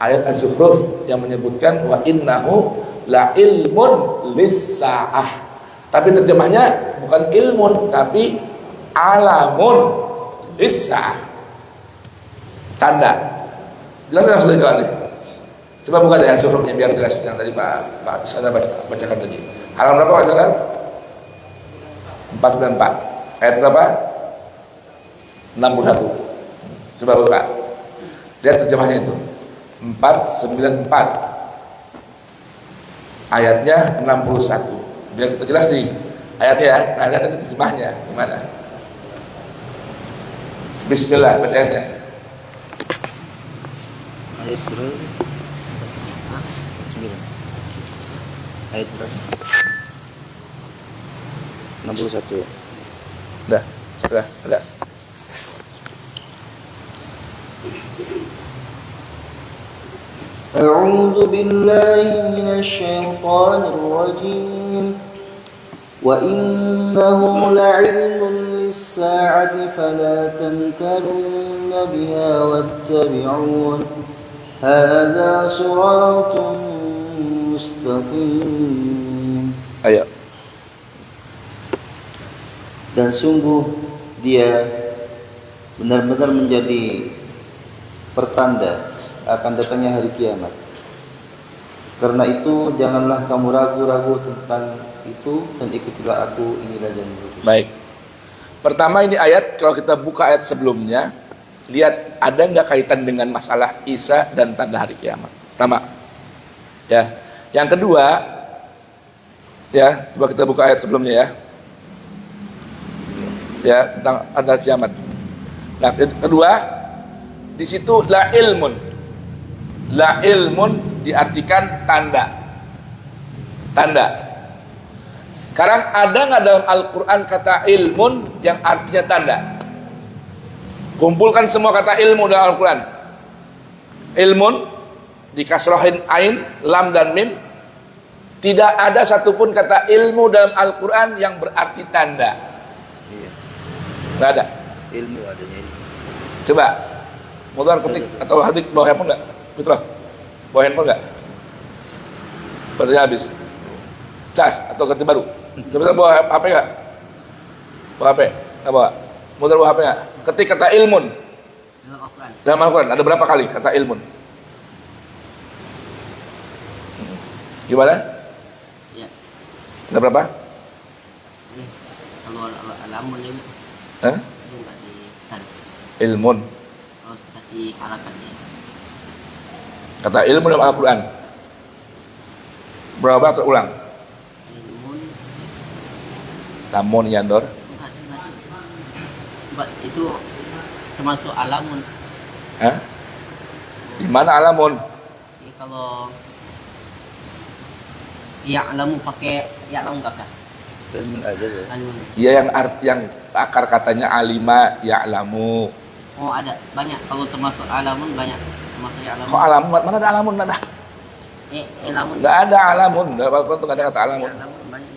Speaker 2: ayat Az-Zukhruf yang menyebutkan wa innahu la ilmun lis-sa'ah, tapi terjemahnya bukan ilmun tapi alamun lis-sa'ah, tanda. Jelas kan maksudnya kawan nih? Coba buka deh Az-Zukhrufnya biar jelas yang tadi Pak Iskandar bacakan tadi. Halaman berapa Pak Iskandar? 494. Ayat berapa? 61. Coba buka. Lihat terjemahnya itu. 494. Ayatnya 61. Biar kita jelas nih ayatnya ya. Nah, lihat ini terjemahnya gimana? Bismillah bacaannya.
Speaker 1: Ayat berapa? Ayat berapa? 61.
Speaker 2: Dah, sudah, ada.
Speaker 1: أعوذ بالله من الشيطان الرجيم وإنه لعلم للساعة فلا تمترن بها واتبعون هذا صراط مستقيم.
Speaker 2: Ayo.
Speaker 1: Dan sungguh dia benar-benar menjadi pertanda akan datangnya hari kiamat. Karena itu janganlah kamu ragu-ragu tentang itu dan ikutilah aku, inilah jalan lurus.
Speaker 2: Baik. Pertama ini ayat, kalau kita buka ayat sebelumnya, lihat ada nggak kaitan dengan masalah Isa dan tanda hari kiamat. Pertama. Ya. Yang kedua, ya, coba kita buka ayat sebelumnya ya. Ya, tentang tanda hari kiamat. Nah, kedua, di situ la ilmun. La ilmun diartikan tanda. Tanda. Sekarang ada nggak dalam Al-Quran kata ilmun yang artinya tanda? Kumpulkan semua kata ilmu dalam Al-Quran. Ilmun dikasrohin ain, lam dan mim. Tidak ada satupun kata ilmu dalam Al-Quran yang berarti tanda.
Speaker 1: Iya.
Speaker 2: Nggak ada.
Speaker 1: Ilmu adanya ini.
Speaker 2: Coba Mutar ketik atau hadik bawa handphone nggak? Putra, bawa handphone nggak? Baterainya habis. Cas atau ganti baru? Coba bawa HP nggak? Bawa HP? Nggak bawa? Mutar bawa HP nggak? Ketik kata ilmun dalam Al-Quran ada berapa kali kata ilmun? Gimana?
Speaker 3: Ya.
Speaker 2: Ada berapa?
Speaker 3: Kalau alamun ini
Speaker 2: Hah?
Speaker 3: itu nggak ditarik.
Speaker 2: Ilmun.
Speaker 3: Harus kasih harapannya.
Speaker 2: Kata ilmu dalam Al-Quran berapa terulang?
Speaker 3: Ilmun
Speaker 2: Lamun yandor.
Speaker 3: enggak itu termasuk alamun.
Speaker 2: Hah? Di mana alamun?
Speaker 3: Ya, kalau alamu pakai alamu nggak usah.
Speaker 1: Ilmu aja ya.
Speaker 3: Alamun.
Speaker 2: Dia yang akar katanya alima ya'lamu.
Speaker 3: Oh ada banyak. Kalau termasuk alamun banyak. Termasuk alamun.
Speaker 2: Kok alamun? Mana ada alamun? Nggak ada.
Speaker 3: Alamun.
Speaker 2: Nggak ada alamun. Dalam Al-Quran itu nggak ada kata alamun.
Speaker 3: Alamun banyak.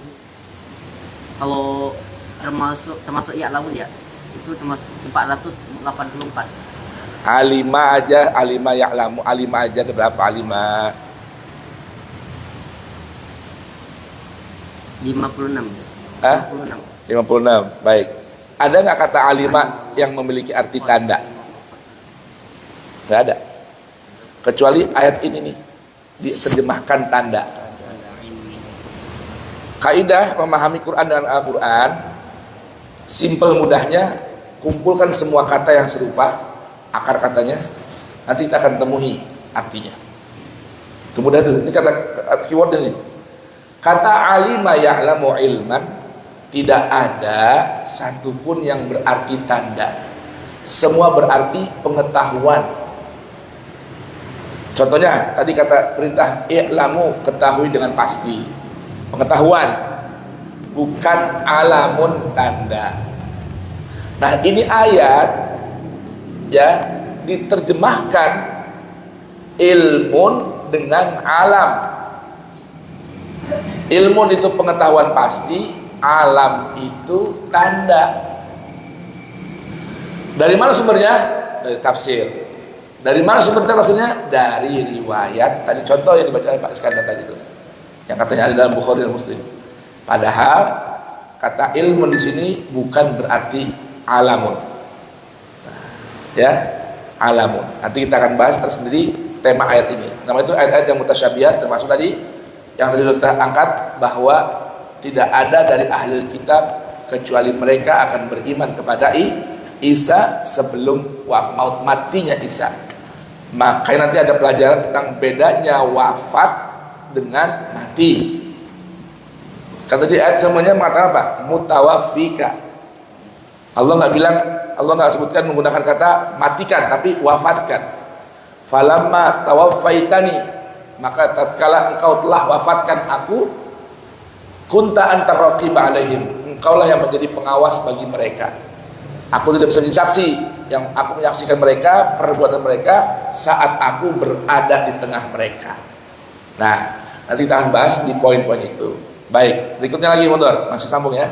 Speaker 3: Kalau termasuk alamun ya. Itu termasuk 484.
Speaker 2: Alima aja, alima ya'lamu, alima aja ada berapa alima?
Speaker 3: 56.
Speaker 2: Hah?
Speaker 3: 56.
Speaker 2: 56. Baik. Ada nggak kata alima yang memiliki arti tanda? Nggak ada. Kecuali ayat ini nih diterjemahkan tanda. Kaidah memahami Quran dan Al-Quran, simpel mudahnya, kumpulkan semua kata yang serupa, akar katanya, nanti kita akan temui artinya. Kemudian ini kata keyword ini. Kata alima ya'lamu ilman, tidak ada satupun yang berarti tanda. Semua berarti pengetahuan. Contohnya tadi kata perintah i'lamu, ketahui dengan pasti. Pengetahuan, bukan alamun tanda. Nah ini ayat ya diterjemahkan ilmun dengan alam. Ilmun itu pengetahuan pasti, alam itu tanda. Dari mana sumbernya? Dari tafsir. Dari mana sumber tafsirnya? Dari riwayat. Tadi contoh yang dibaca oleh Pak Iskandar tadi itu, yang katanya ada dalam Bukhari dan Muslim. Padahal kata ilmu di sini bukan berarti alamun. Ya, alamun. Nanti kita akan bahas tersendiri tema ayat ini. Nama itu ayat-ayat yang mutasyabihat, termasuk tadi yang tadi kita angkat bahwa tidak ada dari ahli kitab kecuali mereka akan beriman kepada Isa sebelum maut matinya Isa. Makanya nanti ada pelajaran tentang bedanya wafat dengan mati. Kata di ayat semuanya mengatakan apa? Mutawaffika. Allah nggak sebutkan menggunakan kata matikan, tapi wafatkan. Falamma tawaffaitani, maka tatkala engkau telah wafatkan aku, kunta antar raqib alaihim, engkaulah yang menjadi pengawas bagi mereka. Aku tidak bisa menjadi saksi, yang aku menyaksikan mereka, perbuatan mereka saat aku berada di tengah mereka. Nah, nanti kita akan bahas di poin-poin itu. Baik, berikutnya lagi mundur, masih sambung ya.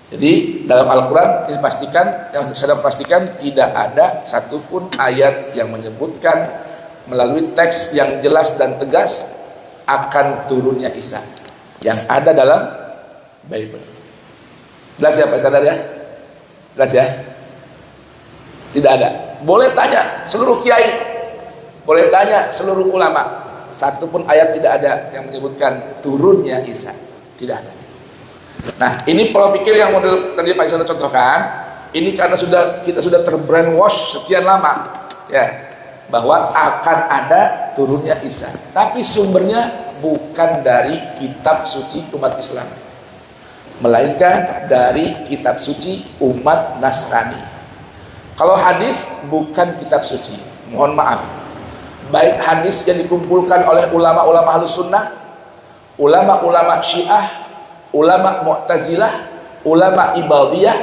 Speaker 2: Jadi dalam Al-Quran ini pastikan, yang saya pastikan tidak ada satupun ayat yang menyebutkan melalui teks yang jelas dan tegas akan turunnya Isa. Yang ada dalam Bible. Jelas ya Pak Sadar ya? Jelas ya? Tidak ada. Boleh tanya seluruh kiai, boleh tanya seluruh ulama, satupun ayat tidak ada yang menyebutkan turunnya Isa. Tidak ada. Nah, ini pola pikir yang model tadi Pak Isa contohkan. Ini karena kita sudah terbrainwash sekian lama, ya, bahwa akan ada turunnya Isa. Tapi sumbernya bukan dari kitab suci umat Islam, melainkan dari kitab suci umat Nasrani. Kalau hadis bukan kitab suci, mohon maaf. Baik hadis yang dikumpulkan oleh ulama-ulama Ahlus Sunnah, ulama-ulama Syiah, ulama Mu'tazilah, ulama Ibadiyah,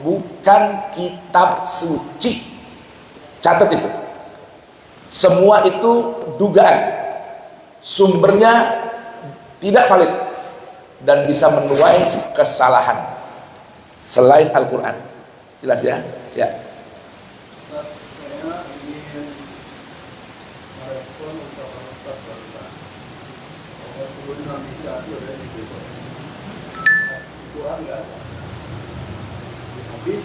Speaker 2: bukan kitab suci. Catat itu. Semua itu dugaan. Sumbernya tidak valid dan bisa menuai kesalahan selain Al-Quran. Jelas ya? Ya.
Speaker 4: Saya ingin merespon ucapan Ustaz barusan bahwa turunan Isa itu ada di Bible. Di Quran nggak ada. Di hadis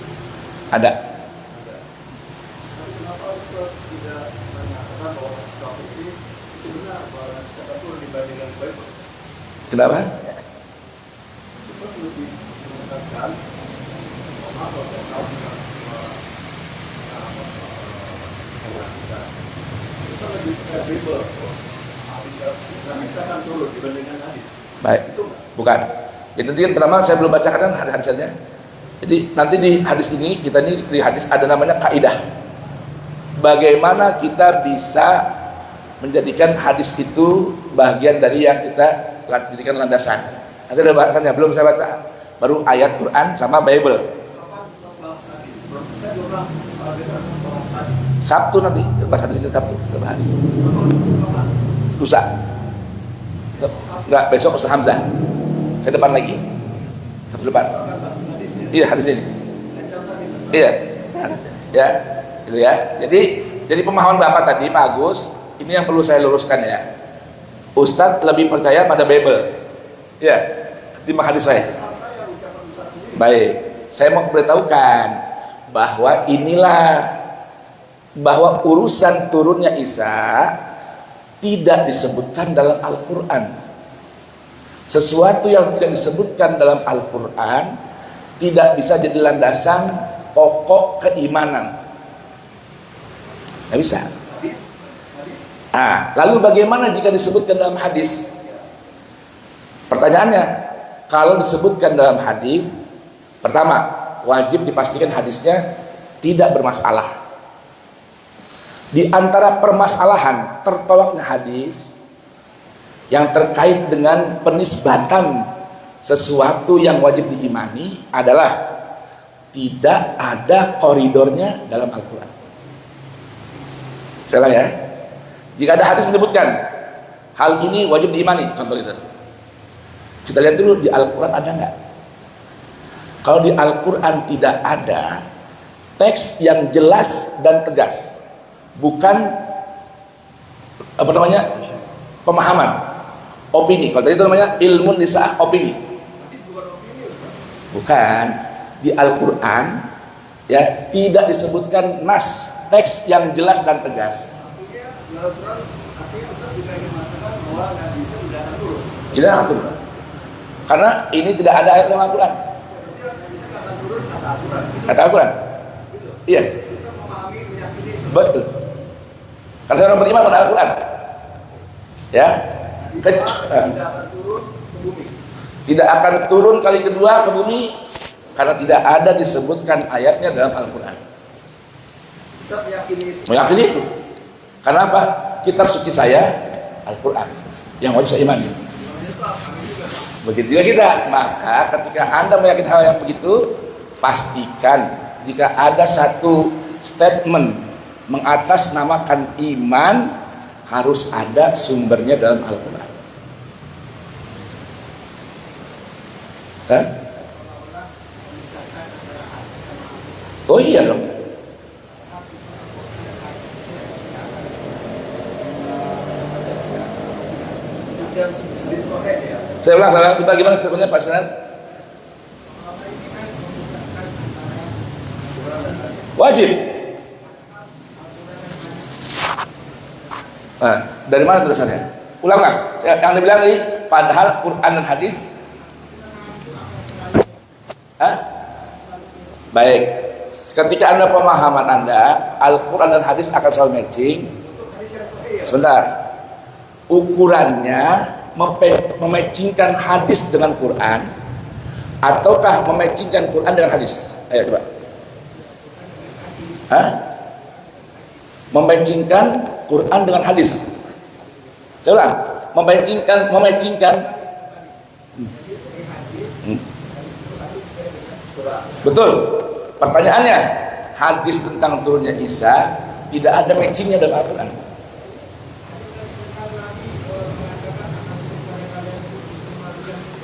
Speaker 2: Ada.
Speaker 4: ada. Tapi kenapa Ustaz tidak menyatakan bahwa sesuatu ini itu benar bahwa Isa itu dibandingkan Bible?
Speaker 2: Kenapa?
Speaker 4: Ustaz lebih menekankan bahwa kalau saya tahu juga Ustaz lebih ke Bible. Hadis akan turun dibandingkan hadis.
Speaker 2: Baik. Bukan. Jadi nanti kan pertama saya belum bacakan kan hadis-hadisnya. Jadi nanti di hadis ini, kita ini di hadis ada namanya kaidah. Bagaimana kita bisa menjadikan hadis itu bagian dari yang kita jadikan landasan. Nanti ada bahasannya, belum saya baca. Baru ayat Quran sama Bible. Sabtu nanti, bahas hadis ini Sabtu kita bahas. Lusa. Enggak, besok Ustaz Hamzah. Saya depan lagi. Sabtu depan. Iya, hadis ini. Iya. Ya. Gitu ya. Jadi pemahaman Bapak tadi Pak Agus, ini yang perlu saya luruskan ya. Ustadz lebih percaya pada Bible. Ya, ketimbang hadis saya. Baik, saya mau beritahukan bahwa bahwa urusan turunnya Isa tidak disebutkan dalam Al-Quran. Sesuatu yang tidak disebutkan dalam Al-Quran tidak bisa jadi landasan pokok keimanan. Nggak bisa. Nah, lalu bagaimana jika disebutkan dalam hadis? Pertanyaannya, kalau disebutkan dalam hadis, pertama, wajib dipastikan hadisnya tidak bermasalah. Di antara permasalahan tertolaknya hadis yang terkait dengan penisbatan sesuatu yang wajib diimani adalah tidak ada koridornya dalam Al-Quran. Salah ya? Jika ada hadis menyebutkan hal ini wajib diimani, contoh itu. Kita lihat dulu di Al-Quran ada nggak? Kalau di Al-Quran tidak ada teks yang jelas dan tegas, bukan pemahaman, opini. Kalau tadi itu namanya ilmu nisa'ah, opini. Bukan. Di Al-Quran ya tidak disebutkan nas, teks yang jelas dan tegas. Tidak akan turun. Karena ini tidak ada ayat dalam Al-Quran. Kata Al-Quran. Iya. Betul. Karena orang beriman pada Al-Quran. Ya. Tidak akan turun kali kedua ke bumi karena tidak ada disebutkan ayatnya dalam Al-Quran. Meyakini itu. Karena apa? Kitab suci saya Al-Quran yang wajib saya imani. Begitu juga kita. Maka ketika Anda meyakini hal yang begitu, pastikan jika ada satu statement mengatasnamakan iman, harus ada sumbernya dalam Al-Quran. Oh iya dong. Saya ulang, coba gimana statementnya Pak Sinan? Wajib. Nah, dari mana tulisannya? Ulang. Yang dibilang tadi, padahal Quran dan hadis. Baik. Ketika Anda pemahaman Anda, Al-Quran dan hadis akan selalu matching. Sebentar. Ukurannya mematchingkan hadis dengan Quran ataukah mematchingkan Quran dengan hadis? Ayo coba. Mematchingkan Quran dengan hadis. Saya ulang. Mematchingkan. Betul. Pertanyaannya, hadis tentang turunnya Isa tidak ada matchingnya dalam Al-Quran.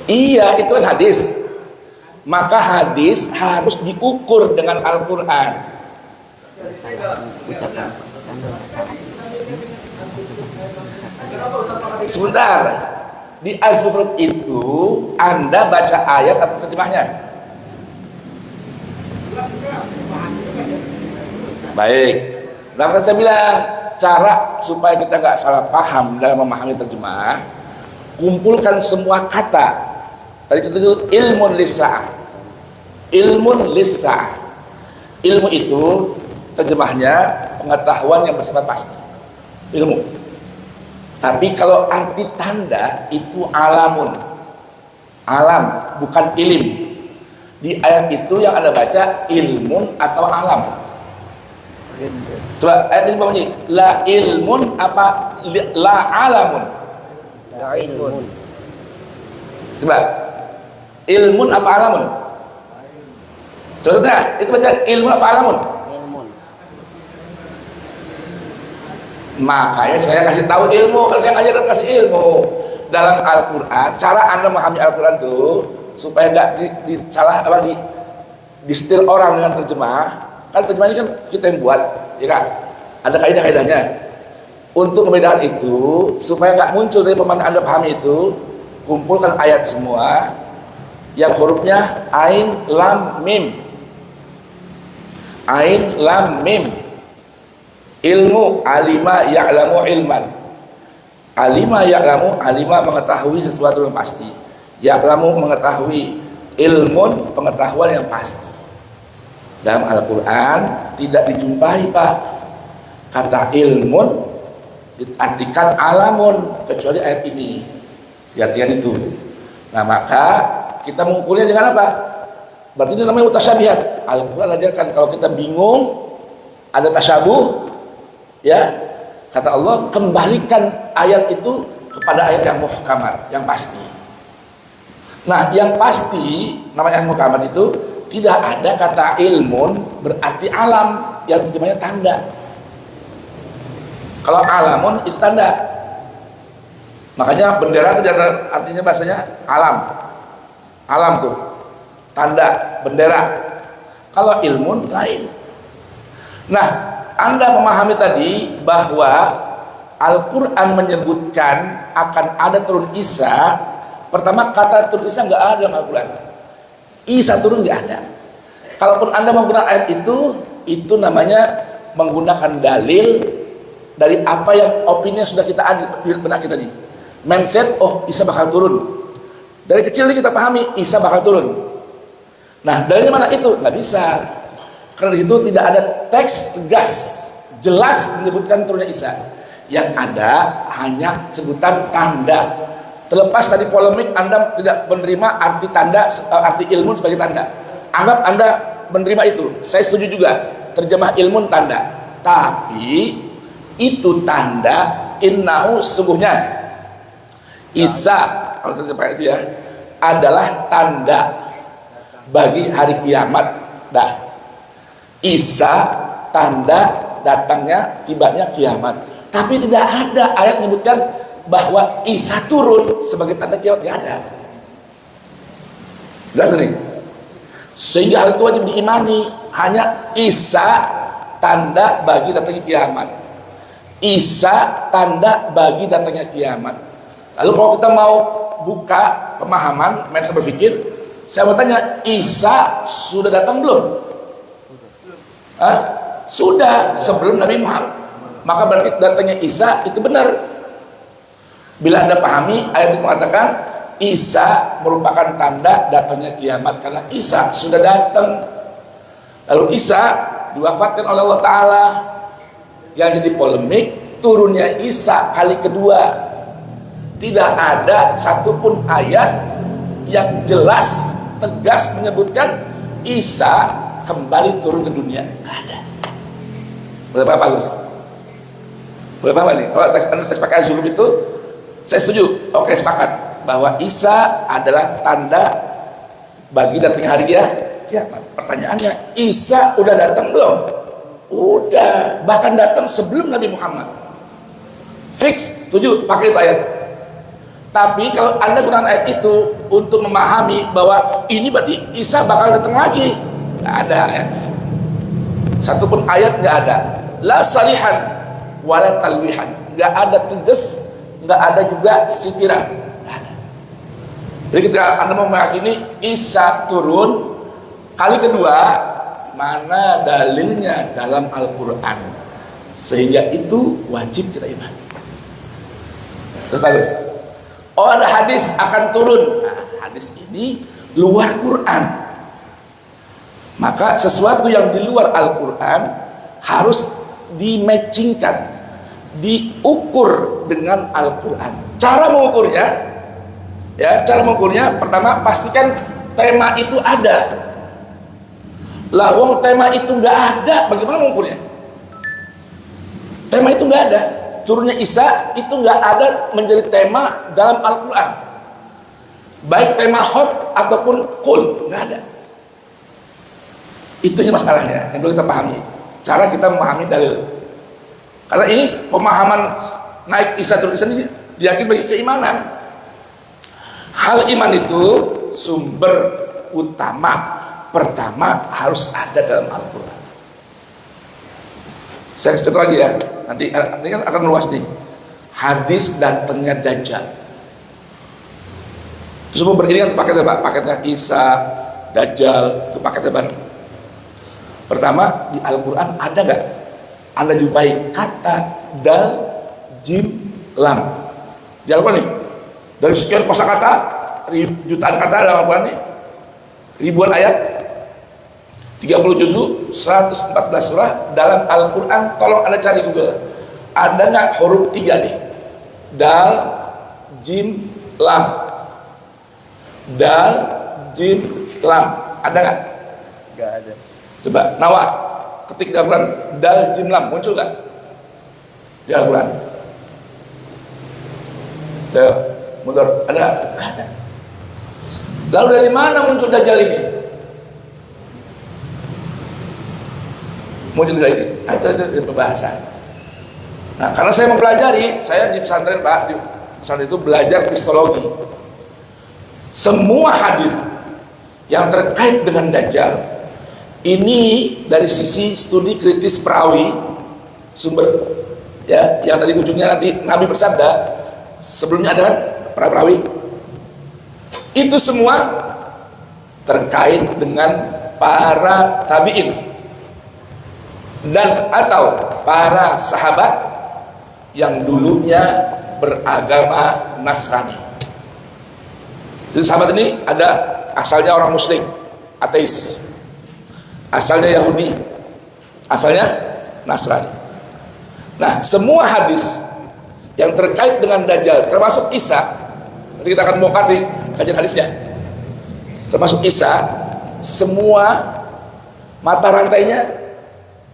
Speaker 2: Iya, itu kan hadis. Maka hadis harus diukur dengan Al-Quran. Sebentar. Di Az-Zukhruf itu Anda baca ayat atau terjemahnya? Baik. Nah, saya bilang cara supaya kita nggak salah paham dalam memahami terjemah, kumpulkan semua kata. Tadi itu ilmun lisa'ah. Ilmun lisa'ah. Ilmu itu terjemahnya pengetahuan yang bersifat pasti. Ilmu. Tapi kalau arti tanda itu alamun. Alam, bukan ilim. Di ayat itu yang Anda baca ilmun atau alam. Coba ayat ini bunyi la ilmun apa la alamun?
Speaker 3: La ilmun.
Speaker 2: Coba ilmun apa alamun? Coba itu baca ilmun apa alamun?
Speaker 3: Ilmun.
Speaker 2: Makanya saya kasih tahu ilmu, kalau saya ngajar kasih ilmu dalam Al-Quran. Cara Anda memahami Al-Quran tuh supaya nggak disalah apa di setir orang dengan terjemah. Kan terjemah ini kan kita yang buat, ya kan? Ada kaidah-kaidahnya. Untuk membedakan itu supaya nggak muncul dari pemahaman Anda pahami itu, kumpulkan ayat semua yang hurufnya ain lam mim. Ain lam mim. Ilmu alima ya'lamu ilman. Alima ya'lamu, alima mengetahui sesuatu yang pasti. Ya'lamu mengetahui, ilmun pengetahuan yang pasti. Dalam Al-Quran tidak dijumpai Pak kata ilmun diartikan alamun kecuali ayat ini. Diartikan itu. Nah maka kita mengukurnya dengan apa? Berarti ini namanya mutasyabihat. Al-Quran ajarkan kalau kita bingung ada tasyabuh, ya kata Allah kembalikan ayat itu kepada ayat yang muhkamat, yang pasti. Nah yang pasti namanya yang muhkamat itu tidak ada kata ilmun berarti alam yang terjemahnya tanda. Kalau alamun itu tanda. Makanya bendera itu artinya bahasanya alam. Alam tuh tanda bendera. Kalau ilmun lain. Nah, Anda memahami tadi bahwa Al-Quran menyebutkan akan ada turun Isa. Pertama kata turun Isa nggak ada dalam Al-Quran. Isa turun nggak ada. Kalaupun Anda menggunakan ayat itu namanya menggunakan dalil dari apa yang opini yang sudah kita ada di benak kita nih. Mindset, oh Isa bakal turun. Dari kecil kita pahami Isa bakal turun. Nah dalilnya mana itu? Nggak bisa. Karena di situ tidak ada teks tegas, jelas menyebutkan turunnya Isa. Yang ada hanya sebutan tanda. Terlepas tadi polemik Anda tidak menerima arti tanda, arti ilmu sebagai tanda. Anggap Anda menerima itu. Saya setuju juga. Terjemah ilmu tanda. Tapi itu tanda innahu sesungguhnya Isa, kalau terjemah itu ya. adalah tanda bagi hari kiamat. Dah. Isa tanda datangnya tibanya kiamat. Tapi tidak ada ayat menyebutkan bahwa Isa turun sebagai tanda kiamat. Tidak ada. Jelas nih. Sehingga hal itu wajib diimani. Hanya Isa tanda bagi datangnya kiamat. Isa tanda bagi datangnya kiamat. Lalu kalau kita mau buka pemahaman, main saya berpikir, saya mau tanya, Isa sudah datang belum? Hah? Sudah, sebelum Nabi Muhammad. Maka berarti datangnya Isa itu benar. Bila Anda pahami, ayat itu mengatakan Isa merupakan tanda datangnya kiamat, karena Isa sudah datang. Lalu Isa diwafatkan oleh Allah Ta'ala. Yang jadi polemik, turunnya Isa kali kedua. Tidak ada satupun ayat yang jelas, tegas menyebutkan Isa kembali turun ke dunia. Tidak ada. Boleh paham, Pak Gus? Boleh paham nih? Kalau teks pakai azhur itu, saya setuju. Oke, sepakat bahwa Isa adalah tanda bagi datangnya hari kiamat. Pertanyaannya, Isa udah datang belum? Udah, bahkan datang sebelum Nabi Muhammad. Fix, setuju, pakai itu ayat. Tapi kalau Anda gunakan ayat itu untuk memahami bahwa ini berarti Isa bakal datang lagi, nggak ada ayat. Satupun ayat nggak ada. La salihan wala talwihan, nggak ada tegas, nggak ada juga sitiran, nggak ada. Jadi ketika Anda mau meyakini Isa turun kali kedua, mana dalilnya dalam Al-Quran? Sehingga itu wajib kita imani. Terus bagus. Oh, ada hadis akan turun. Nah, hadis ini luar Quran. Maka sesuatu yang di luar Al-Quran harus dimatchingkan, diukur dengan Al-Quran. Cara mengukurnya, pertama pastikan tema itu ada. Lah, wong tema itu nggak ada, bagaimana mengukurnya? Tema itu nggak ada. Turunnya Isa itu nggak ada menjadi tema dalam Al-Quran, baik tema hot ataupun kul, nggak ada. Itu masalahnya yang perlu kita pahami. Cara kita memahami dalil. Karena ini pemahaman naik Isa turun Isa ini diyakini bagi keimanan. Hal iman itu sumber utama pertama harus ada dalam Al-Quran. Saya cerita lagi ya, nanti kan akan meluas nih. Hadis datangnya Dajjal. Semua beriringan paketnya, Pak. Paketnya Isa, Dajjal, itu paketnya bareng. Pertama, di Al-Quran ada nggak Anda jumpai kata dal, jim, lam? Di Al-Quran nih, dari sekian kosakata, jutaan kata dalam Al-Quran nih, ribuan ayat, 30 juzuk, 114 surah dalam Al-Quran. Tolong Anda cari Google, ada nggak huruf 3 nih? Dal, jim, lam. Dal, jim, lam. Ada nggak?
Speaker 5: Nggak ada.
Speaker 2: Coba Nawa ketik di Al-Quran dal, jim, lam, muncul nggak di Al-Quran? Mundur, ada nggak? Nggak ada. Lalu dari mana muncul Dajjal ini? Muncul dari ini, ada pembahasan. Nah, karena saya mempelajari, saya di pesantren, Pak, di pesantren itu belajar kristologi. Semua hadis yang terkait dengan Dajjal ini dari sisi studi kritis perawi, sumber ya, yang tadi ujungnya nanti Nabi bersabda, sebelumnya ada kan perawi. Itu semua terkait dengan para tabi'in dan atau para sahabat yang dulunya beragama Nasrani. Jadi sahabat ini ada asalnya orang Muslim, ateis, asalnya Yahudi, asalnya Nasrani. Nah, semua hadis yang terkait dengan Dajjal, termasuk Isa, nanti kita akan bongkar di kajian hadisnya, termasuk Isa, semua mata rantainya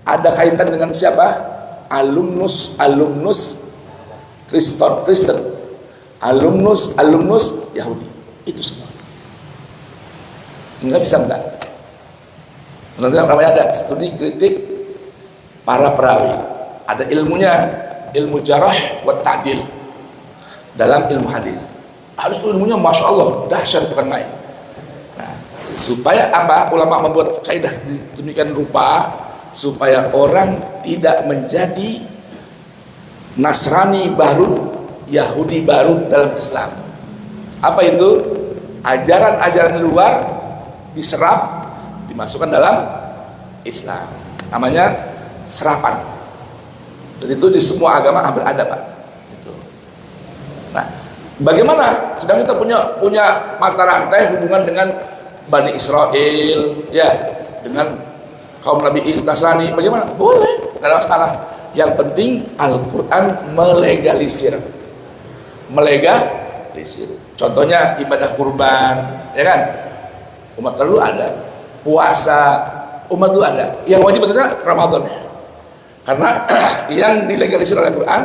Speaker 2: ada kaitan dengan siapa? Alumnus Kristen, alumnus Yahudi, itu semua. Enggak bisa enggak. Nanti namanya ada studi kritik para perawi. Ada ilmunya, ilmu jarah wa ta'dil dalam ilmu hadis. Harus itu ilmunya masya Allah dahsyat bukan main. Nah, supaya apa? Ulama membuat kaidah demikian rupa supaya orang tidak menjadi Nasrani baru, Yahudi baru dalam Islam. Apa itu? Ajaran-ajaran luar diserap, dimasukkan dalam Islam. Namanya serapan. Dan itu di semua agama hampir ada, Pak. Gitu. Nah, bagaimana? Sedang kita punya mata rantai hubungan dengan Bani Israel, ya, dengan kaum Nabi Nasrani. Bagaimana? Boleh, tidak ada masalah. Yang penting Al-Quran melegalisir. Contohnya ibadah kurban, ya kan? Umat dulu ada. Puasa, umat dulu ada. Yang wajib adalah Ramadan. Karena yang dilegalisir oleh Al-Quran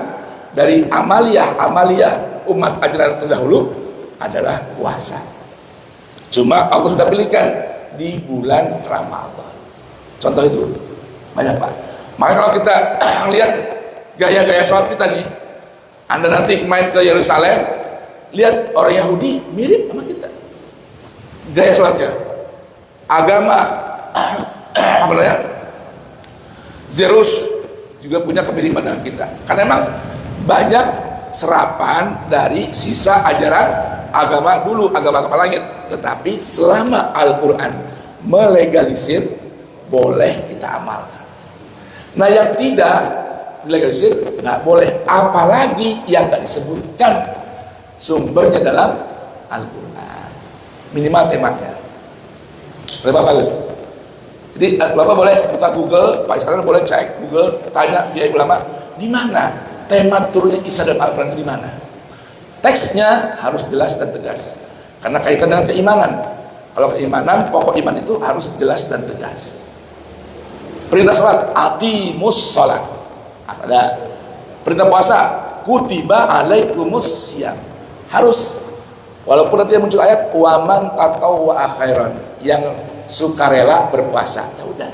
Speaker 2: dari amaliyah umat ajaran terdahulu adalah puasa. Cuma Allah sudah pilihkan di bulan Ramadan. Contoh itu banyak, Pak. Maka kalau kita lihat gaya-gaya sholat kita nih, Anda nanti main ke Yerusalem, lihat orang Yahudi mirip sama kita. Gaya sholatnya, agama apa namanya? Zeus juga punya kemiripan dengan kita. Karena memang banyak serapan dari sisa ajaran agama dulu, agama langit. Tetapi selama Al-Quran melegalisir, boleh kita amalkan. Nah, yang tidak legalisir nggak boleh, apalagi yang nggak disebutkan sumbernya dalam Al-Quran, minimal temanya. Bapak bagus. Jadi Bapak boleh buka Google, Pak Iskandar boleh cek Google, tanya via ulama, di mana tema turunnya Isa dalam Al-Quran itu di mana? Teksnya harus jelas dan tegas, karena kaitan dengan keimanan. Kalau keimanan, pokok iman itu harus jelas dan tegas. Perintah sholat, aqimus sholat. Ada perintah puasa, kutiba alaikumus syiyam. Harus, walaupun nanti muncul ayat waman tatawwa khairan, yang sukarela berpuasa, ya udah.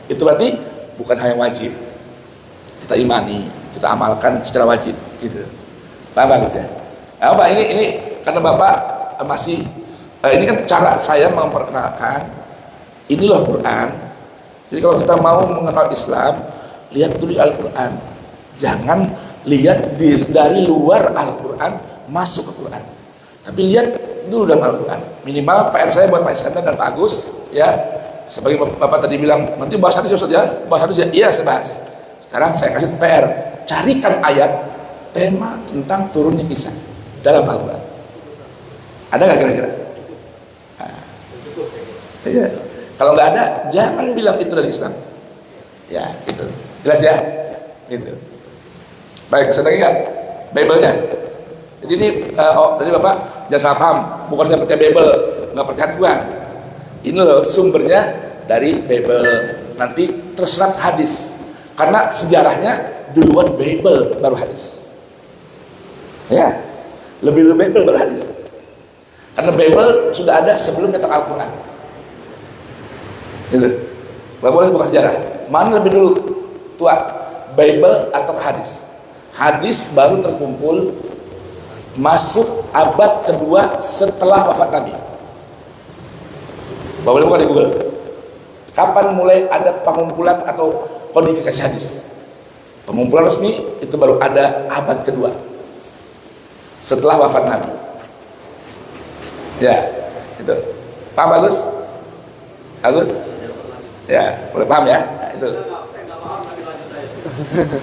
Speaker 2: Itu berarti bukan hal yang wajib. Kita imani, kita amalkan secara wajib, gitu. Paham bagus ya? Nah, Pak, ini karena Bapak masih ini kan cara saya memperkenalkan ini loh Quran. Jadi kalau kita mau mengenal Islam, lihat dulu Al-Quran. Jangan lihat dari luar Al-Quran masuk ke Quran. Tapi lihat dulu dalam Al-Quran. Minimal PR saya buat Pak Iskandar dan Pak Agus, ya. Sebagai Bapak tadi bilang, nanti bahas hadis ya, bahas hadis ya. Iya, saya bahas. Sekarang saya kasih PR, carikan ayat tema tentang turunnya Isa dalam Al-Quran. Ada nggak kira-kira? Nah, iya. Kalau nggak ada, jangan bilang itu dari Islam. Ya, gitu. Jelas ya? Gitu. Baik, sedang ingat Bible-nya. Jadi ini, tadi Bapak jangan salah paham. Bukan saya percaya Bible, nggak percaya Tuhan. Ini loh sumbernya dari Bible. Nanti terserap hadis. Karena sejarahnya duluan Bible baru hadis. Ya, lebih Bible baru hadis. Karena Bible sudah ada sebelum datang Al-Quran. Gitu. Bapak boleh buka sejarah. Mana lebih dulu tua, Bible atau hadis? Hadis baru terkumpul masuk abad kedua setelah wafat Nabi. Bapak boleh buka di Google. Kapan mulai ada pengumpulan atau kodifikasi hadis? Pengumpulan resmi itu baru ada abad kedua setelah wafat Nabi. Ya, itu. Paham Bagus? Agus? Ya, boleh paham ya? Nah, itu.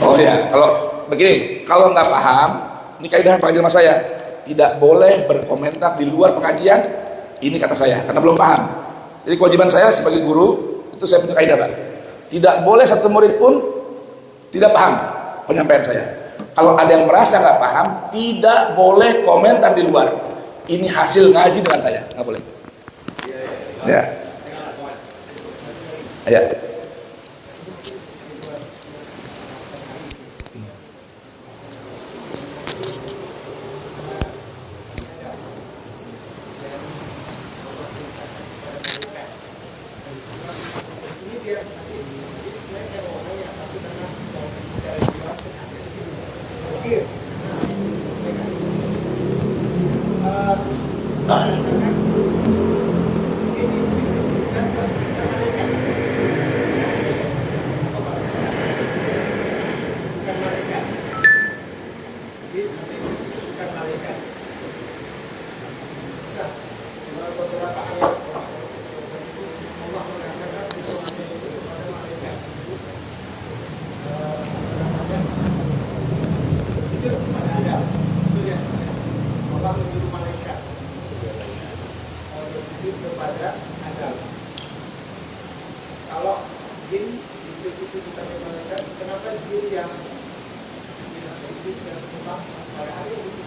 Speaker 2: Oh ya, kalau begini, kalau nggak paham, ini kaidah pengajian sama saya, tidak boleh berkomentar di luar pengajian. Ini kata saya, karena belum paham. Jadi kewajiban saya sebagai guru itu saya punya kaidah, Pak. Tidak boleh satu murid pun tidak paham penyampaian saya. Kalau ada yang merasa nggak paham, tidak boleh komentar di luar. Ini hasil ngaji dengan saya, nggak boleh. Ya. Ya.
Speaker 4: fakir. Kepada Adam. Kalau jin itu situ kita malaikat, kenapa jin yang iblis dan kembang pada hari itu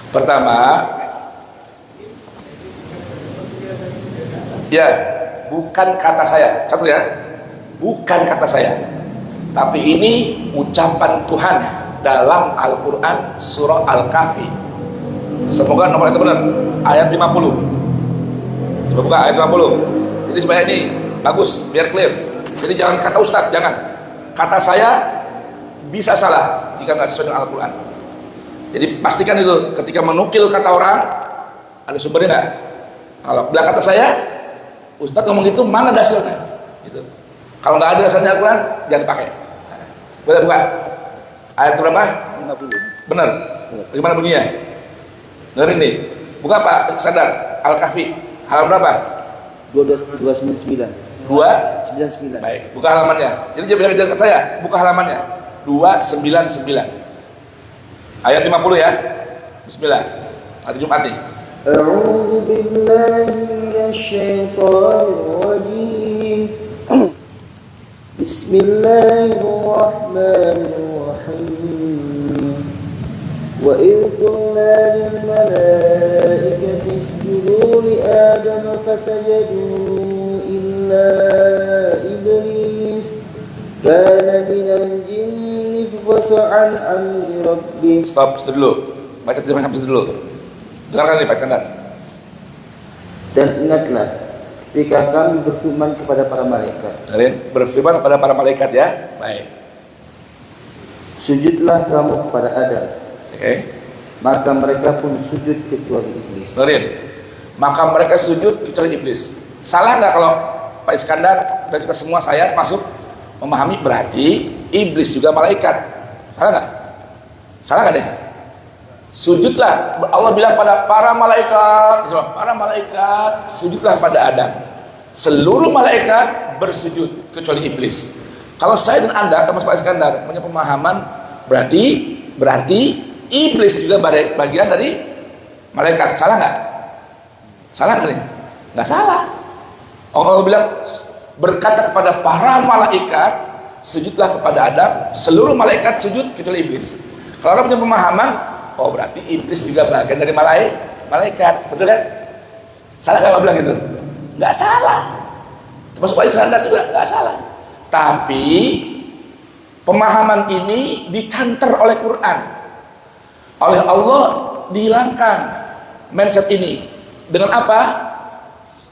Speaker 2: Pertama, ya, bukan kata saya. Satu ya, bukan kata saya. Tapi ini ucapan Tuhan dalam Al-Quran surah Al-Kahfi. Semoga nomor itu benar. Ayat 50. Coba buka ayat 50. Jadi supaya ini bagus, biar clear. Jadi jangan kata Ustadz, jangan. Kata saya bisa salah jika nggak sesuai dengan Al-Quran. Jadi pastikan itu ketika menukil kata orang ada sumbernya nggak. Kalau bilang kata saya, Ustadz ngomong gitu mana dasarnya? Gitu. Kalau nggak ada dasarnya Al-Quran, jangan pakai. Boleh buka ayat berapa?
Speaker 1: 50.
Speaker 2: Benar. Bagaimana bunyinya? Dengar ini. Buka Pak Sadar Al-Kahfi. Halaman berapa?
Speaker 1: 299.
Speaker 2: 299. Baik, buka halamannya. Jadi jangan kejar saya, buka halamannya. 299. Ayat 50 ya. Bismillah. Hari Jumat nih.
Speaker 1: A'udzu billahi minasyaitonir rajim. Bismillahirrahmanirrahim. Wa idh qulna lil malaikati isjudu li Adam fasajadu illa iblis kana minal jinni fafasa'a an amri rabbih.
Speaker 2: Stop dulu. Baca terjemahan sampai dulu. Dengarkan ini Pak Kandar.
Speaker 1: Dan ingatlah ketika kami berfirman kepada para malaikat.
Speaker 2: Berfirman kepada para malaikat ya. Baik.
Speaker 1: Sujudlah kamu kepada Adam.
Speaker 2: Oke.
Speaker 1: Maka mereka pun sujud kecuali iblis.
Speaker 2: Maka mereka sujud kecuali iblis. Salah nggak kalau Pak Iskandar dan kita semua saya masuk memahami berarti iblis juga malaikat? Salah nggak? Salah nggak deh? Sujudlah. Allah bilang pada para malaikat sujudlah pada Adam. Seluruh malaikat bersujud kecuali iblis. Kalau saya dan Anda termasuk Pak Iskandar punya pemahaman berarti iblis juga bagian dari malaikat. Salah nggak? Salah nggak nih? Nggak salah. Allah bilang berkata kepada para malaikat sujudlah kepada Adam. Seluruh malaikat sujud kecuali iblis. Kalau orang punya pemahaman, oh berarti iblis juga bagian dari malaikat, betul kan? Salah kalau bilang gitu? Nggak salah. Termasuk Pak Iskandar juga nggak salah. Tapi pemahaman ini dikanter oleh Quran. Oleh Allah dihilangkan mindset ini. Dengan apa?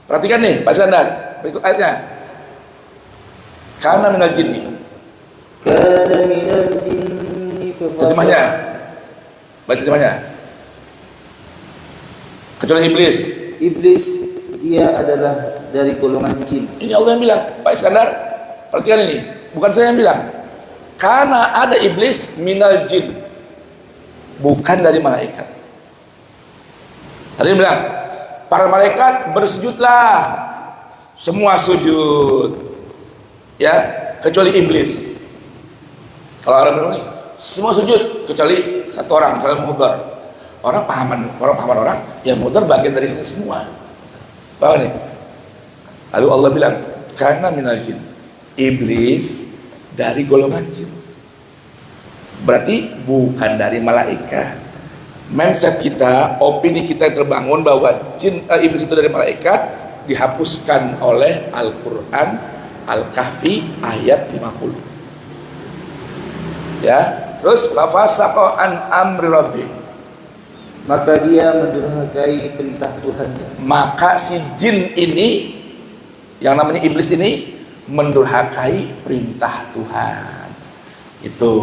Speaker 2: Perhatikan nih Pak Iskandar, berikut ayatnya. Kana minal jinni.
Speaker 1: Kana minal jinni
Speaker 2: Terjemahnya. Baca terjemahnya. Kecuali iblis.
Speaker 1: Iblis dia adalah dari golongan jin.
Speaker 2: Ini Allah yang bilang, Pak Iskandar. Perhatikan ini, bukan saya yang bilang. Karena ada iblis minal jin, bukan dari malaikat. Tadi dia bilang, para malaikat bersujudlah, semua sujud, ya, kecuali iblis. Kalau orang bilang, semua sujud kecuali satu orang, misalnya Mudar. Orang pahaman orang, yang Mudar bagian dari sini semua. Paham nih? Lalu Allah bilang, karena minal jin, iblis dari golongan jin. Berarti bukan dari malaikat. Mindset kita, opini kita yang terbangun bahwa iblis itu dari malaikat dihapuskan oleh Al-Quran Al-Kahfi ayat 50. Ya, terus fafasaqa an amri rabbih.
Speaker 1: Maka dia mendurhakai perintah Tuhannya.
Speaker 2: Maka si jin ini yang namanya iblis ini mendurhakai perintah Tuhan. Itu.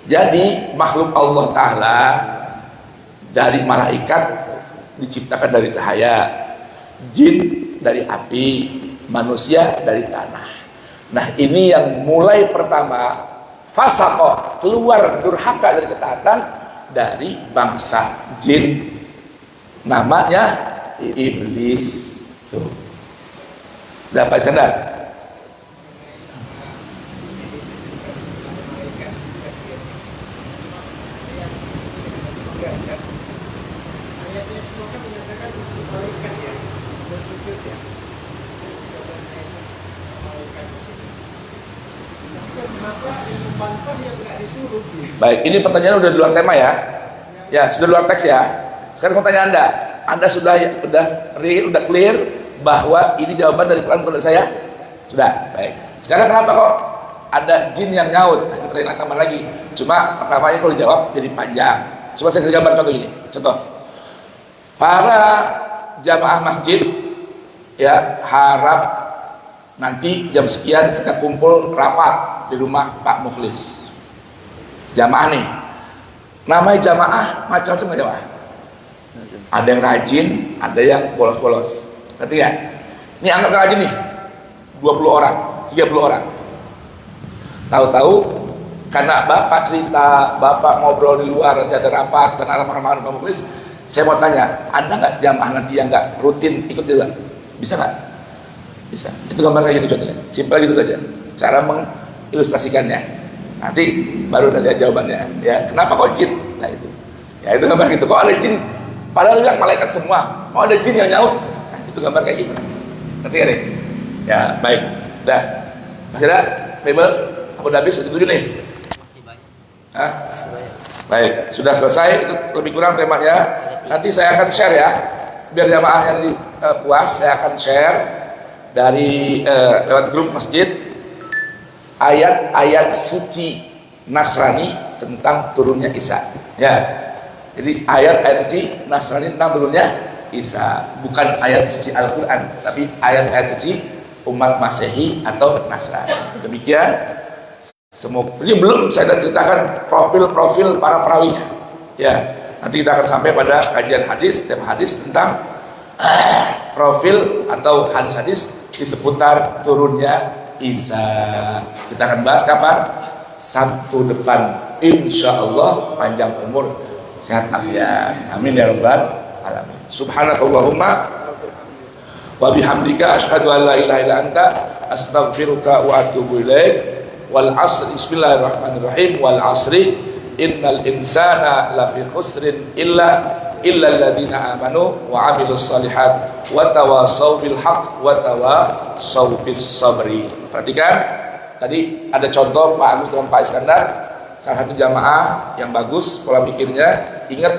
Speaker 2: Jadi makhluk Allah Ta'ala dari malaikat diciptakan dari cahaya, jin dari api, manusia dari tanah. Nah ini yang mulai pertama fasaqah, keluar durhaka dari ketaatan dari bangsa jin, namanya iblis. Tuh. Dapat Iskandar? Baik, ini pertanyaan udah di luar tema ya. Ya, sudah luar teks ya. Sekarang mau tanya Anda. Anda sudah real, udah clear bahwa ini jawaban dari Quran kepada saya? Sudah, baik. Sekarang kenapa kok ada jin yang nyaut? Nah, ini pertanyaan tambah lagi. Cuma pertamanya kalau dijawab jadi panjang. Coba saya kasih gambar contoh ini. Contoh. Para jamaah masjid ya harap nanti jam sekian kita kumpul rapat di rumah Pak Mukhlis. Jamaah nih, namanya jamaah macam-macam nggak jamaah? Ada yang rajin, ada yang bolos-bolos. Ngerti ya? Ini anggap rajin nih, 20 orang, 30 orang. Tahu-tahu karena bapak cerita, bapak ngobrol di luar, nanti ada rapat dan arah-arah Pak Mukhlis. Saya mau tanya, ada nggak jamaah nanti yang nggak rutin ikut juga? Bisa nggak? Bisa. Itu gambar kayak gitu contohnya, simpel gitu aja. Cara mengilustrasikannya. Nanti baru tadi jawabannya. Ya, kenapa kok jin? Nah itu. Ya itu gambar gitu. Kok ada jin? Padahal bilang malaikat semua. Kok ada jin yang nyaut? Nah itu gambar kayak gitu. Nanti kan nih? Ya baik. Dah. Masih ada? Label? Aku udah habis. Tujuh nih.
Speaker 3: Masih banyak.
Speaker 2: Hah? Baik. Sudah selesai. Itu lebih kurang temanya. Nanti saya akan share ya. Biar jamaah yang puas, saya akan share dari lewat grup masjid ayat-ayat suci Nasrani tentang turunnya Isa. Ya. Jadi ayat-ayat suci Nasrani tentang turunnya Isa, bukan ayat suci Al-Qur'an, tapi ayat-ayat suci umat Masehi atau Nasrani. Demikian. Ini belum saya ceritakan profil-profil para perawinya. Ya. Nanti kita akan sampai pada kajian hadis, tema hadis tentang profil atau hadis-hadis di seputar turunnya Isa. Kita akan bahas kapan? Sabtu depan, insya Allah, panjang umur, sehat afiat. Amin ya rabbal alamin. Subhanakallahumma wa bihamdika asyhadu an la ilaha illa anta astaghfiruka wa atubu ilaik. Wal asr, bismillahirrahmanirrahim. Wal asri innal insana lafi khusrin illa alladziina amanu wa 'amilus shalihat wa tawassaw bil haqq wa tawassaw bis sabri. Perhatikan, tadi ada contoh Pak Agus dengan Pak Iskandar, salah satu jamaah yang bagus pola pikirnya. Ingat,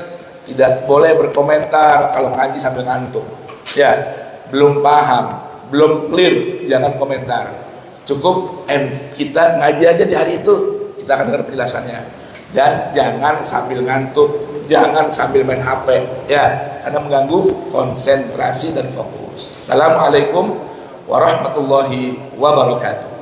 Speaker 2: tidak boleh berkomentar kalau ngaji sambil ngantuk. Ya, belum paham, belum clear, jangan komentar. Cukup kita ngaji aja di hari itu, kita akan dengar penjelasannya. Dan jangan sambil ngantuk, jangan sambil main HP, ya, karena mengganggu konsentrasi dan fokus. Assalamualaikum warahmatullahi wabarakatuh.